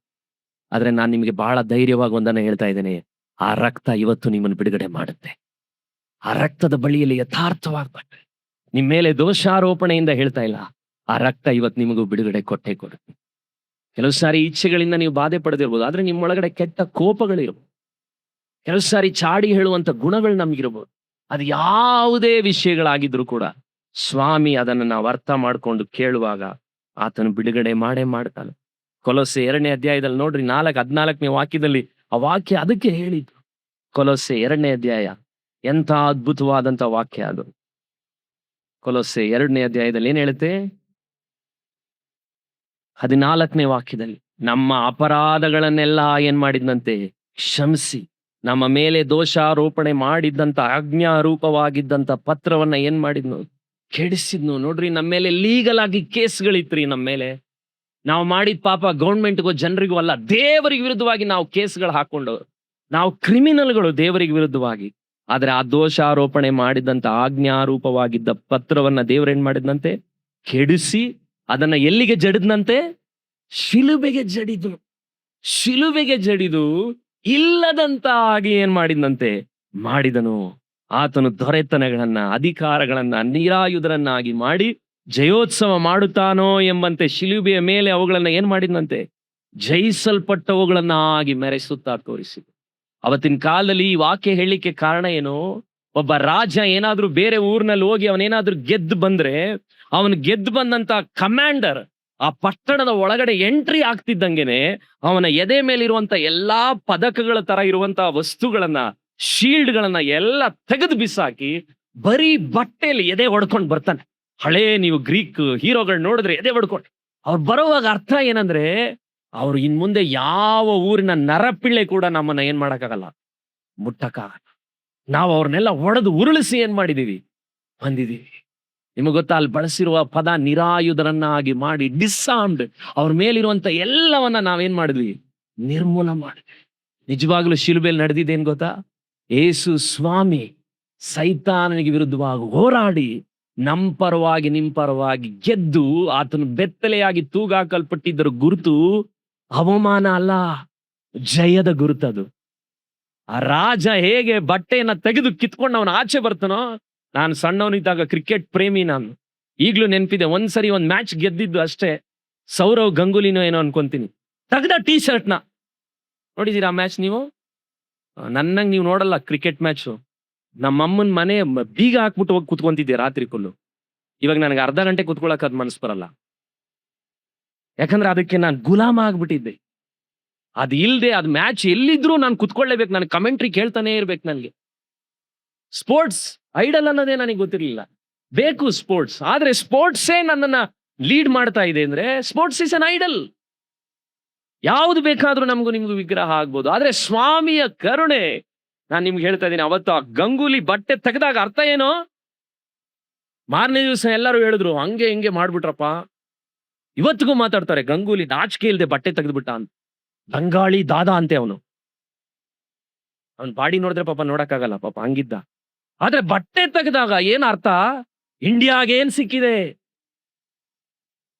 S1: ಆದ್ರೆ ನಾನು ನಿಮಗೆ ಬಹಳ ಧೈರ್ಯವಾಗಿ ಒಂದನ್ನ ಹೇಳ್ತಾ ಇದ್ದೇನೆ, ಆ ರಕ್ತ ಇವತ್ತು ನಿಮ್ಮನ್ನು ಬಿಡುಗಡೆ ಮಾಡುತ್ತೆ. ಆ ರಕ್ತದ ಬಳಿಯಲ್ಲಿ ಯಥಾರ್ಥವಾಗ್ಬೇಕು. ನಿಮ್ಮ ಮೇಲೆ ದೋಷಾರೋಪಣೆಯಿಂದ ಹೇಳ್ತಾ ಇಲ್ಲ, ಆ ರಕ್ತ ಇವತ್ತು ನಿಮಗೂ ಬಿಡುಗಡೆ ಕೊಟ್ಟೆ ಕೊಡುತ್ತೆ. ಕೆಲವು ಸಾರಿ ಇಚ್ಛೆಗಳಿಂದ ನೀವು ಬಾಧೆ ಪಡೆದಿರ್ಬೋದು, ಆದ್ರೆ ನಿಮ್ಮೊಳಗಡೆ ಕೆಟ್ಟ ಕೋಪಗಳಿರ್ಬೋದು. ಕೆಲವು ಸಾರಿ ಚಾಡಿ ಹೇಳುವಂತ ಗುಣಗಳು ನಮ್ಗಿರ್ಬೋದು. ಅದು ಯಾವುದೇ ವಿಷಯಗಳಾಗಿದ್ರು ಕೂಡ ಸ್ವಾಮಿ ಅದನ್ನ ನಾವು ಅರ್ಥ ಮಾಡ್ಕೊಂಡು ಕೇಳುವಾಗ ಆತನು ಬಿಡುಗಡೆ ಮಾಡೇ ಮಾಡ್ತಾನೆ. ಕೊಲೊಸ್ಸೆ 2ನೇ ಅಧ್ಯಾಯದಲ್ಲಿ ನೋಡ್ರಿ, 14 ವಾಕ್ಯದಲ್ಲಿ ಆ ವಾಕ್ಯ ಅದಕ್ಕೆ ಹೇಳಿದ್ದು. ಕೊಲೊಸ್ಸೆ 2ನೇ ಅಧ್ಯಾಯ ಎಂಥ ಅದ್ಭುತವಾದಂತ ವಾಕ್ಯ ಅದು. ಕೊಲೊಸ್ಸೆ 2ನೇ ಅಧ್ಯಾಯದಲ್ಲಿ ಏನ್ ಹೇಳುತ್ತೆ? 14ನೇ ವಾಕ್ಯದಲ್ಲಿ, ನಮ್ಮ ಅಪರಾಧಗಳನ್ನೆಲ್ಲ ಏನ್ ಮಾಡಿದ್ನಂತೆ? ಕ್ಷಮಿಸಿ, ನಮ್ಮ ಮೇಲೆ ದೋಷಾರೋಪಣೆ ಮಾಡಿದ್ದಂತ ಆಜ್ಞಾರೂಪವಾಗಿದ್ದಂತ ಪತ್ರವನ್ನ ಏನ್ ಮಾಡಿದ್ನು? ಕೆಡಿಸಿದ್ನು. ನೋಡ್ರಿ, ನಮ್ಮ ಮೇಲೆ ಲೀಗಲ್ ಆಗಿ ಕೇಸ್ಗಳಿತ್ರಿ. ನಮ್ಮ ಮೇಲೆ ನಾವು ಮಾಡಿದ ಪಾಪ ಗೌರ್ಮೆಂಟ್ಗೋ ಜನರಿಗೂ ಅಲ್ಲ, ದೇವರಿಗೆ ವಿರುದ್ಧವಾಗಿ ನಾವು ಕೇಸ್ಗಳು ಹಾಕೊಂಡು ನಾವು ಕ್ರಿಮಿನಲ್ಗಳು ದೇವರಿಗೆ ವಿರುದ್ಧವಾಗಿ. ಆದ್ರೆ ಆ ದೋಷಾರೋಪಣೆ ಮಾಡಿದಂತ ಆಜ್ಞಾರೂಪವಾಗಿದ್ದ ಪತ್ರವನ್ನ ದೇವರೇನ್ ಮಾಡಿದ್ನಂತೆ? ಕೆಡಿಸಿ ಅದನ್ನ ಎಲ್ಲಿಗೆ ಜಡಿದ್ನಂತೆ? ಶಿಲುಬೆಗೆ ಜಡಿದು. ಶಿಲುಬೆಗೆ ಜಡಿದು ಇಲ್ಲದಂತ ಆಗಿ ಏನ್ ಮಾಡಿದ್ನಂತೆ? ಮಾಡಿದನು. ಆತನು ದೊರೆತನಗಳನ್ನ, ಅಧಿಕಾರಗಳನ್ನ ನಿರಾಯುಧರನ್ನಾಗಿ ಮಾಡಿ ಜಯೋತ್ಸವ ಮಾಡುತ್ತಾನೋ ಎಂಬಂತೆ ಶಿಲುಬೆಯ ಮೇಲೆ ಅವುಗಳನ್ನ ಏನ್ ಮಾಡಿದ್ನಂತೆ? ಜಯಿಸಲ್ಪಟ್ಟವುಗಳನ್ನಾಗಿ ಮೆರೆಸುತ್ತಾ ತೋರಿಸಿದ. ಅವತ್ತಿನ ಕಾಲದಲ್ಲಿ ಈ ವಾಕ್ಯ ಹೇಳಲಿಕ್ಕೆ ಕಾರಣ ಏನು? ಒಬ್ಬ ರಾಜ ಏನಾದ್ರೂ ಬೇರೆ ಊರಿನಲ್ಲಿ ಹೋಗಿ ಅವನೇನಾದ್ರೂ ಗೆದ್ದು ಬಂದ್ರೆ, ಅವನು ಗೆದ್ದು ಬಂದಂತ ಕಮಾಂಡರ್ ಆ ಪಟ್ಟಣದ ಒಳಗಡೆ ಎಂಟ್ರಿ ಆಗ್ತಿದ್ದಂಗೆನೆ ಅವನ ಎದೆ ಮೇಲಿರುವಂತ ಎಲ್ಲಾ ಪದಕಗಳ ತರ ಇರುವಂತ ವಸ್ತುಗಳನ್ನ, ಶೀಲ್ಡ್ ಗಳನ್ನ ಎಲ್ಲ ತೆಗೆದು ಬಿಸಾಕಿ ಬರೀ ಬಟ್ಟೆಯಲ್ಲಿ ಎದೆ ಹೊಡ್ಕೊಂಡು ಬರ್ತಾನೆ. ಹಳೇ ನೀವು ಗ್ರೀಕ್ ಹೀರೋಗಳು ನೋಡಿದ್ರೆ ಎದೆ ಹೊಡ್ಕೊಂಡು ಅವ್ರು ಬರುವಾಗ ಅರ್ಥ ಏನಂದ್ರೆ, ಅವ್ರು ಇನ್ ಮುಂದೆ ಯಾವ ಊರಿನ ನರಪಿಳ್ಳೆ ಕೂಡ ನಮ್ಮನ್ನ ಏನ್ ಮಾಡಕ್ಕಾಗಲ್ಲ, ಮುಟ್ಟಕ್ಕಾಗಲ್ಲ. ನಾವು ಅವ್ರನ್ನೆಲ್ಲ ಹೊಡೆದು ಉರುಳಿಸಿ ಏನ್ ಮಾಡಿದೀವಿ? ಬಂದಿದೀವಿ. ನಿಮಗೆ ಗೊತ್ತಾ, ಅಲ್ಲಿ ಬಳಸಿರುವ ಪದ ನಿರಾಯುಧರನ್ನಾಗಿ ಮಾಡಿ, ಡಿಸ್ಆರ್ಮ್ಡ್. ಅವ್ರ ಮೇಲಿರುವಂತ ಎಲ್ಲವನ್ನ ನಾವೇನ್ ಮಾಡಿದ್ವಿ? ನಿರ್ಮೂಲ ಮಾಡಿದ್ವಿ. ನಿಜವಾಗ್ಲೂ ಶಿಲುಬೆಯಲ್ಲಿ ನಡೆದಿದ್ದೇನ್ ಗೊತ್ತಾ? ಏಸು ಸ್ವಾಮಿ ಸೈತಾನನಿಗೆ ವಿರುದ್ಧವಾಗಿ ಹೋರಾಡಿ ನಮ್ ಪರವಾಗಿ ನಿಮ್ ಪರವಾಗಿ ಗೆದ್ದು ಆತನು ಬೆತ್ತಲೆಯಾಗಿ ತೂಗಾಕಲ್ಪಟ್ಟಿದ್ದರ ಗುರುತು ಅವಮಾನ ಅಲ್ಲ, ಜಯದ ಗುರುತದು. ಆ ರಾಜ ಹೇಗೆ ಬಟ್ಟೆಯನ್ನ ತೆಗೆದು ಕಿತ್ಕೊಂಡು ಅವನ ಆಚೆ ಬರ್ತಾನೋ, ನಾನು ಸಣ್ಣವನಿದ್ದಾಗ ಕ್ರಿಕೆಟ್ ಪ್ರೇಮಿ ನಾನು, ಈಗ್ಲೂ ನೆನಪಿದೆ. ಒಂದ್ಸರಿ ಒಂದ್ ಮ್ಯಾಚ್ ಗೆದ್ದಿದ್ದು ಅಷ್ಟೇ, ಸೌರವ್ ಗಂಗೂಲಿನೋ ಏನೋ ಅನ್ಕೊಂತೀನಿ, ತೆಗ್ದ ಟೀ ಶರ್ಟ್ನ. ನೋಡಿದೀರಾ ಆ ಮ್ಯಾಚ್ ನೀವು? ನನ್ನಂಗ್ ನೀವು ನೋಡಲ್ಲ ಕ್ರಿಕೆಟ್ ಮ್ಯಾಚು. ನಮ್ಮಮ್ಮನ ಮನೆ ಬೀಗ ಹಾಕ್ಬಿಟ್ಟು ಹೋಗಿ ಕುತ್ಕೊಂತಿದ್ದೆ ರಾತ್ರಿ ಫುಲ್ಲು. ಇವಾಗ ನನಗೆ ಅರ್ಧ ಗಂಟೆ ಕುತ್ಕೊಳಕ್ ಅದ್ ಮನಸ್ಸು ಬರಲ್ಲ, ಯಾಕಂದ್ರೆ ಅದಕ್ಕೆ ನಾನು ಗುಲಾಮ ಆಗ್ಬಿಟ್ಟಿದ್ದೆ. ಅದು ಇಲ್ದೆ ಅದ್ ಮ್ಯಾಚ್ ಎಲ್ಲಿದ್ರು ನಾನು ಕುತ್ಕೊಳ್ಳೇಬೇಕು, ನಾನು ಕಮೆಂಟ್ರಿ ಕೇಳ್ತಾನೆ ಇರ್ಬೇಕು. ನನಗೆ ಸ್ಪೋರ್ಟ್ಸ್ ಐಡಲ್ ಅನ್ನೋದೇ ನನಗೆ ಗೊತ್ತಿರಲಿಲ್ಲ. ಬೇಕು ಸ್ಪೋರ್ಟ್ಸ್, ಆದ್ರೆ ಸ್ಪೋರ್ಟ್ಸೇ ನನ್ನನ್ನ ಲೀಡ್ ಮಾಡ್ತಾ ಇದೆ ಅಂದ್ರೆ ಸ್ಪೋರ್ಟ್ಸ್ ಇಸ್ ಅನ್ ಐಡಲ್. ಯಾವ್ದು ಬೇಕಾದ್ರೂ ನಮಗೂ ನಿಮ್ಗೂ ವಿಗ್ರಹ ಆಗ್ಬೋದು, ಆದ್ರೆ ಸ್ವಾಮಿಯ ಕರುಣೆ. ನಾನು ನಿಮ್ಗೆ ಹೇಳ್ತಾ ಇದ್ದೀನಿ, ಅವತ್ತು ಆ ಗಂಗೂಲಿ ಬಟ್ಟೆ ತೆಗೆದಾಗ ಅರ್ಥ ಏನು? ಮಾರನೇ ದಿವಸ ಎಲ್ಲರೂ ಹೇಳಿದ್ರು ಹಂಗೆ ಹಿಂಗೆ ಮಾಡ್ಬಿಟ್ರಪ್ಪ. ಇವತ್ತಿಗೂ ಮಾತಾಡ್ತಾರೆ, ಗಂಗೂಲಿ ನಾಚಿಕೆ ಇಲ್ದೆ ಬಟ್ಟೆ ತೆಗೆದ್ಬಿಟ್ಟ ಅಂತ. ಬಂಗಾಳಿ ದಾದಾ ಅಂತೆ ಅವನು. ಅವನ್ ಬಾಡಿ ನೋಡಿದ್ರೆ ಪಾಪ ನೋಡಕ್ಕಾಗಲ್ಲ, ಪಾಪ ಹಂಗಿದ್ದ. ಆದ್ರೆ ಬಟ್ಟೆ ತೆಗೆದಾಗ ಏನ್ ಅರ್ಥ? ಇಂಡಿಯಾಗೆ ಏನ್ ಸಿಕ್ಕಿದೆ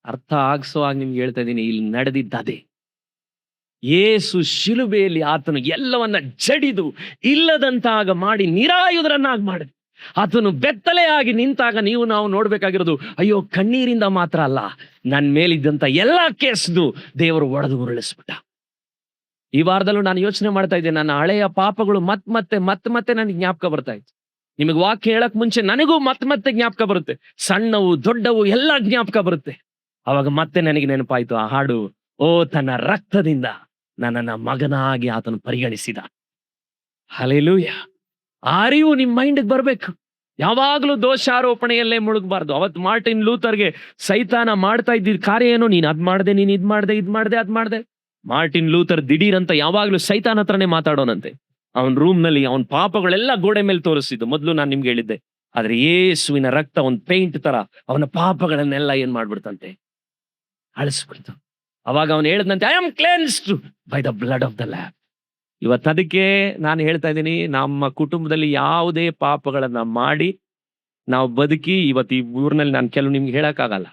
S1: ಅರ್ಥ ಆಗ್ಸೋವಾಗ ನಿಮ್ಗೆ ಹೇಳ್ತಾ ಇದ್ದೀನಿ, ಇಲ್ಲಿ ನಡೆದಿದ್ದದೆ. ಯೇಸು ಶಿಲುಬೆಯಲ್ಲಿ ಆತನು ಎಲ್ಲವನ್ನ ಜಡಿದು ಇಲ್ಲದಂತಾಗ ಮಾಡಿ ನಿರಾಯುಧರನ್ನಾಗಿ ಮಾಡಿದ. ಆತನು ಬೆತ್ತಲೆಯಾಗಿ ನಿಂತಾಗ ನೀವು ನಾವು ನೋಡ್ಬೇಕಾಗಿರೋದು, ಅಯ್ಯೋ ಕಣ್ಣೀರಿಂದ ಮಾತ್ರ ಅಲ್ಲ, ನನ್ನ ಮೇಲಿದ್ದಂತ ಎಲ್ಲಾ ಕೇಸ್ದು ದೇವರು ಒಡೆದು ಉರುಳಿಸ್ಬಿಟ್ಟ. ಈ ವಾರದಲ್ಲೂ ನಾನು ಯೋಚನೆ ಮಾಡ್ತಾ ಇದ್ದೆ, ನನ್ನ ಹಳೆಯ ಪಾಪಗಳು ಮತ್ತೆ ನನಗೆ ಜ್ಞಾಪಕ ಬರ್ತಾ ಇತ್ತು. ನಿಮಗೆ ವಾಕ್ಯ ಹೇಳಕ್ ಮುಂಚೆ ನನಗೂ ಮತ್ತೆ ಜ್ಞಾಪಕ ಬರುತ್ತೆ, ಸಣ್ಣವು ದೊಡ್ಡವು ಎಲ್ಲ ಜ್ಞಾಪಕ ಬರುತ್ತೆ. ಅವಾಗ ಮತ್ತೆ ನನಗೆ ನೆನಪಾಯ್ತು ಆ ಹಾಡು, ಓ ತನ್ನ ರಕ್ತದಿಂದ ನನ್ನನ್ನ ಮಗನಾಗಿ ಆತನು ಪರಿಗಣಿಸಿದ. ಹಲ್ಲೆಲೂಯಾ. ಆ ಅರಿವು ನಿಮ್ ಮೈಂಡ್ಗೆ ಬರ್ಬೇಕು. ಯಾವಾಗ್ಲೂ ದೋಷಾರೋಪಣೆಯಲ್ಲೇ ಮುಳುಗಬಾರ್ದು. ಅವತ್ತು ಮಾರ್ಟಿನ್ ಲೂಥರ್ಗೆ ಸೈತಾನ ಮಾಡ್ತಾ ಇದ್ದಿದ್ ಕಾರ್ಯ ಏನು? ನೀನ್ ಅದ್ ಮಾಡ್ದೆ, ನೀನ್ ಇದ್ ಮಾಡ್ದೆ, ಇದ್ ಮಾಡ್ದೆ, ಅದ್ ಮಾಡ್ದೆ. ಮಾರ್ಟಿನ್ ಲೂಥರ್ ದಿಢೀರ್ ಅಂತ ಯಾವಾಗ್ಲೂ ಸೈತಾನ ಹತ್ರನೇ ಮಾತಾಡೋನಂತೆ. ಅವನ್ ರೂಮ್ ನಲ್ಲಿ ಅವನ್ ಪಾಪಗಳೆಲ್ಲ ಗೋಡೆ ಮೇಲೆ ತೋರಿಸಿದ್ದು ಮೊದ್ಲು ನಾನು ನಿಮ್ಗೆ ಹೇಳಿದ್ದೆ. ಆದ್ರೆ ಯೇಸುವಿನ ರಕ್ತ ಒಂದ್ ಪೇಂಟ್ ತರ ಅವನ ಪಾಪಗಳನ್ನೆಲ್ಲ ಏನ್ ಮಾಡ್ಬಿಡ್ತಂತೆ, ಅಳಿಸ್ಬಿಡ್ತು. ಅವಾಗ ಅವನು ಹೇಳಿದಂತೆ, I am cleansed by the blood of the lamb. ಇವತ್ತು ಅದಕ್ಕೆ ನಾನು ಹೇಳ್ತಾ ಇದ್ದೀನಿ, ನಮ್ಮ ಕುಟುಂಬದಲ್ಲಿ ಯಾವುದೇ ಪಾಪಗಳನ್ನ ಮಾಡಿ ನಾವು ಬದುಕಿ ಇವತ್ತು ಈ ಊರಿನಲ್ಲಿ ನಾನು ಕೆಲವು ನಿಮ್ಗೆ ಹೇಳಕ್ಕಾಗಲ್ಲ,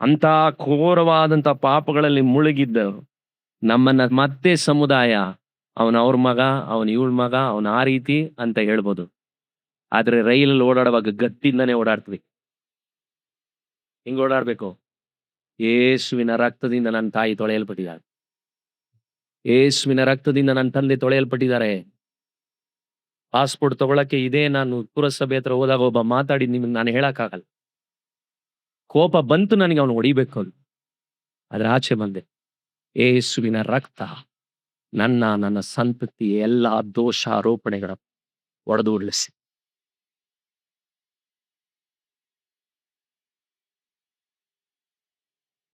S1: ಅಂತ ಘೋರವಾದಂತ ಪಾಪಗಳಲ್ಲಿ ಮುಳುಗಿದ್ದ ನಮ್ಮನ್ನ ಮತ್ತೆ ಸಮುದಾಯ ಅವನ ಅವ್ರ ಮಗ, ಅವನ ಇವಳ ಮಗ, ಅವನ ಆ ರೀತಿ ಅಂತ ಹೇಳ್ಬೋದು. ಆದ್ರೆ ರೈಲಲ್ಲಿ ಓಡಾಡುವಾಗ ಗತ್ತಿಂದನೇ ಓಡಾಡ್ತೀವಿ. ಹಿಂಗ್ ಓಡಾಡ್ಬೇಕು. ಯೇಸುವಿನ ರಕ್ತದಿಂದ ನನ್ನ ತಾಯಿ ತೊಳೆಯಲ್ಪಟ್ಟಿದ್ದಾರೆ. ಯೇಸುವಿನ ರಕ್ತದಿಂದ ನನ್ನ ತಂದೆ ತೊಳೆಯಲ್ಪಟ್ಟಿದ್ದಾರೆ. ಪಾಸ್ಪೋರ್ಟ್ ತಗೊಳಕ್ಕೆ ಇದೇ ನಾನು ಪುರಸಭೆ ಹತ್ರ ಹೋದಾಗ ಒಬ್ಬ ಮಾತಾಡಿ ನಿಮ್ಗೆ ನಾನು ಹೇಳಕ್ಕಾಗಲ್ಲ. ಕೋಪ ಬಂತು ನನಗೆ, ಅವನು ಹೊಡಿಬೇಕು ಅಂತ. ಆದ್ರೆ ಆಚೆ ಬಂದೆ. ಯೇಸುವಿನ ರಕ್ತ ನನ್ನ ಸಂತತಿ ಎಲ್ಲ ದೋಷಾರೋಪಣೆಗಳ ಒಡೆದು ಉರುಳಿಸಿ.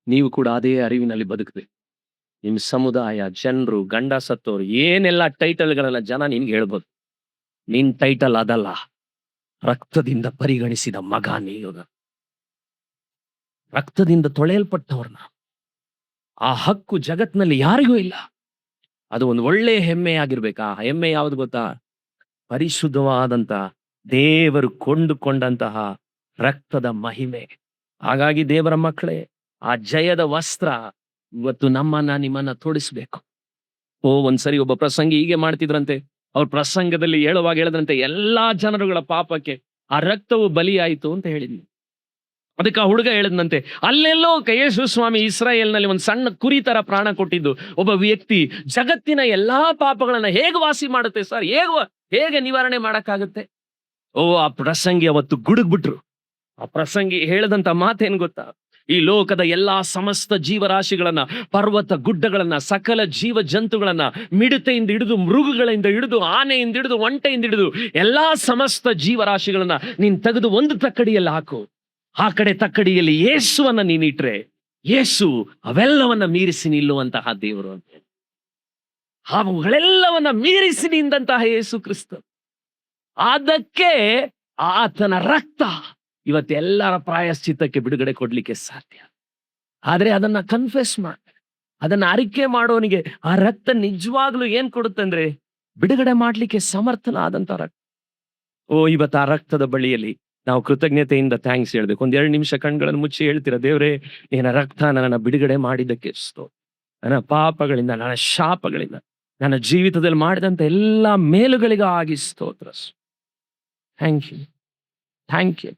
S1: ನೀವು ಕೂಡ ಅದೇ ಅರಿವಿನಲ್ಲಿ ಬದುಕಬೇಕು. ನಿಮ್ ಸಮುದಾಯ, ಜನರು, ಗಂಡ ಸತ್ತೋರು, ಏನೆಲ್ಲ ಟೈಟಲ್ಗಳನ್ನ ಜನ ನಿನ್ಗೆ ಹೇಳ್ಬೋದು. ನಿನ್ ಟೈಟಲ್ ಅದಲ್ಲ. ರಕ್ತದಿಂದ ಪರಿಗಣಿಸಿದ ಮಗ ನೀನು. ರಕ್ತದಿಂದ ತೊಳೆಯಲ್ಪಟ್ಟವ್ರನ್ನ. ಆ ಹಕ್ಕು ಜಗತ್ನಲ್ಲಿ ಯಾರಿಗೂ ಇಲ್ಲ. ಅದು ಒಂದು ಒಳ್ಳೆ ಹೆಮ್ಮೆ ಆಗಿರ್ಬೇಕು. ಆ ಹೆಮ್ಮೆ ಯಾವ್ದು ಗೊತ್ತಾ? ಪರಿಶುದ್ಧವಾದಂತ ದೇವರು ಕೊಂಡುಕೊಂಡಂತಹ ರಕ್ತದ ಮಹಿಮೆ. ಹಾಗಾಗಿ ದೇವರ ಮಕ್ಕಳೇ, ಆ ಜಯದ ವಸ್ತ್ರ ಇವತ್ತು ನಿಮ್ಮನ್ನ ತೊಡಿಸ್ಬೇಕು. ಒಂದ್ಸರಿ ಒಬ್ಬ ಪ್ರಸಂಗಿ ಹೀಗೆ ಮಾಡ್ತಿದ್ರಂತೆ. ಅವ್ರ ಪ್ರಸಂಗದಲ್ಲಿ ಹೇಳುವಾಗ ಹೇಳಿದ್ರಂತೆ, ಎಲ್ಲಾ ಜನರುಗಳ ಪಾಪಕ್ಕೆ ಆ ರಕ್ತವು ಬಲಿಯಾಯಿತು ಅಂತ ಹೇಳಿದ್ನು. ಅದಕ್ಕೆ ಆ ಹುಡುಗ ಹೇಳಿದ್ನಂತೆ, ಅಲ್ಲೆಲ್ಲೋ ಯೇಸು ಸ್ವಾಮಿ ಇಸ್ರಾಯೇಲ್ನಲ್ಲಿ ಒಂದು ಸಣ್ಣ ಕುರಿ ತರ ಪ್ರಾಣ ಕೊಟ್ಟಿದ್ದು ಒಬ್ಬ ವ್ಯಕ್ತಿ ಜಗತ್ತಿನ ಎಲ್ಲಾ ಪಾಪಗಳನ್ನ ಹೇಗೆ ವಾಸಿ ಮಾಡುತ್ತೆ ಸರ್? ಹೇಗೆ ನಿವಾರಣೆ ಮಾಡಕ್ಕಾಗುತ್ತೆ? ಆ ಪ್ರಸಂಗಿ ಅವತ್ತು ಗುಡುಗ್ಬಿಟ್ರು. ಆ ಪ್ರಸಂಗಿ ಹೇಳದಂತ ಮಾತೇನ್ ಗೊತ್ತಾ? ಈ ಲೋಕದ ಎಲ್ಲಾ ಸಮಸ್ತ ಜೀವರಾಶಿಗಳನ್ನ, ಪರ್ವತ ಗುಡ್ಡಗಳನ್ನ, ಸಕಲ ಜೀವ ಜಂತುಗಳನ್ನ, ಮಿಡತೆಯಿಂದ ಹಿಡಿದು ಮೃಗಗಳಿಂದ ಹಿಡಿದು ಆನೆಯಿಂದ ಹಿಡಿದು ಒಂಟೆಯಿಂದ ಹಿಡಿದು ಎಲ್ಲಾ ಸಮಸ್ತ ಜೀವರಾಶಿಗಳನ್ನ ನೀನ್ ತೆಗೆದು ಒಂದು ತಕ್ಕಡಿಯಲ್ಲಿ ಹಾಕು. ಆ ಕಡೆ ತಕ್ಕಡಿಯಲ್ಲಿ ಯೇಸುವನ್ನ ನೀನಿಟ್ರೆ ಯೇಸು ಅವೆಲ್ಲವನ್ನ ಮೀರಿಸಿ ನಿಲ್ಲುವಂತಹ ದೇವರು ಅಂತ. ಅವುಗಳೆಲ್ಲವನ್ನ ಮೀರಿಸಿ ನಿಂದಂತಹ ಯೇಸು ಕ್ರಿಸ್ತ. ಅದಕ್ಕೆ ಆತನ ರಕ್ತ ಇವತ್ತೆಲ್ಲರ ಪ್ರಾಯಶ್ಚಿತ್ತಕ್ಕೆ ಬಿಡುಗಡೆ ಕೊಡ್ಲಿಕ್ಕೆ ಸಾಧ್ಯ. ಆದ್ರೆ ಅದನ್ನ ಕನ್ಫೆಸ್ ಅದನ್ನ ಅರಿಕೆ ಮಾಡೋನಿಗೆ ಆ ರಕ್ತ ನಿಜವಾಗ್ಲೂ ಏನ್ ಕೊಡುತ್ತಂದ್ರೆ ಬಿಡುಗಡೆ ಮಾಡ್ಲಿಕ್ಕೆ ಸಮರ್ಥನಾದಂತ ರಕ್ತ. ಇವತ್ತು ಆ ರಕ್ತದ ಬಳಿಯಲ್ಲಿ ನಾವು ಕೃತಜ್ಞತೆಯಿಂದ ಥ್ಯಾಂಕ್ಸ್ ಹೇಳ್ಬೇಕು. 2 ನಿಮಿಷ ಕಣ್ಗಳನ್ನು ಮುಚ್ಚಿ ಹೇಳ್ತೀರಾ, ದೇವರೇ ನಿನ್ನ ರಕ್ತ ನನ್ನ ಬಿಡುಗಡೆ ಮಾಡಿದ್ದಕ್ಕೆ ಸ್ತೋತ್ರ. ನನ್ನ ಪಾಪಗಳಿಂದ, ನನ್ನ ಶಾಪಗಳಿಂದ, ನನ್ನ ಜೀವಿತದಲ್ಲಿ ಮಾಡಿದಂತ ಎಲ್ಲಾ ಮೇಲುಗಳಿಗಾಗಿ ಸ್ತೋತ್ರ. Thank you.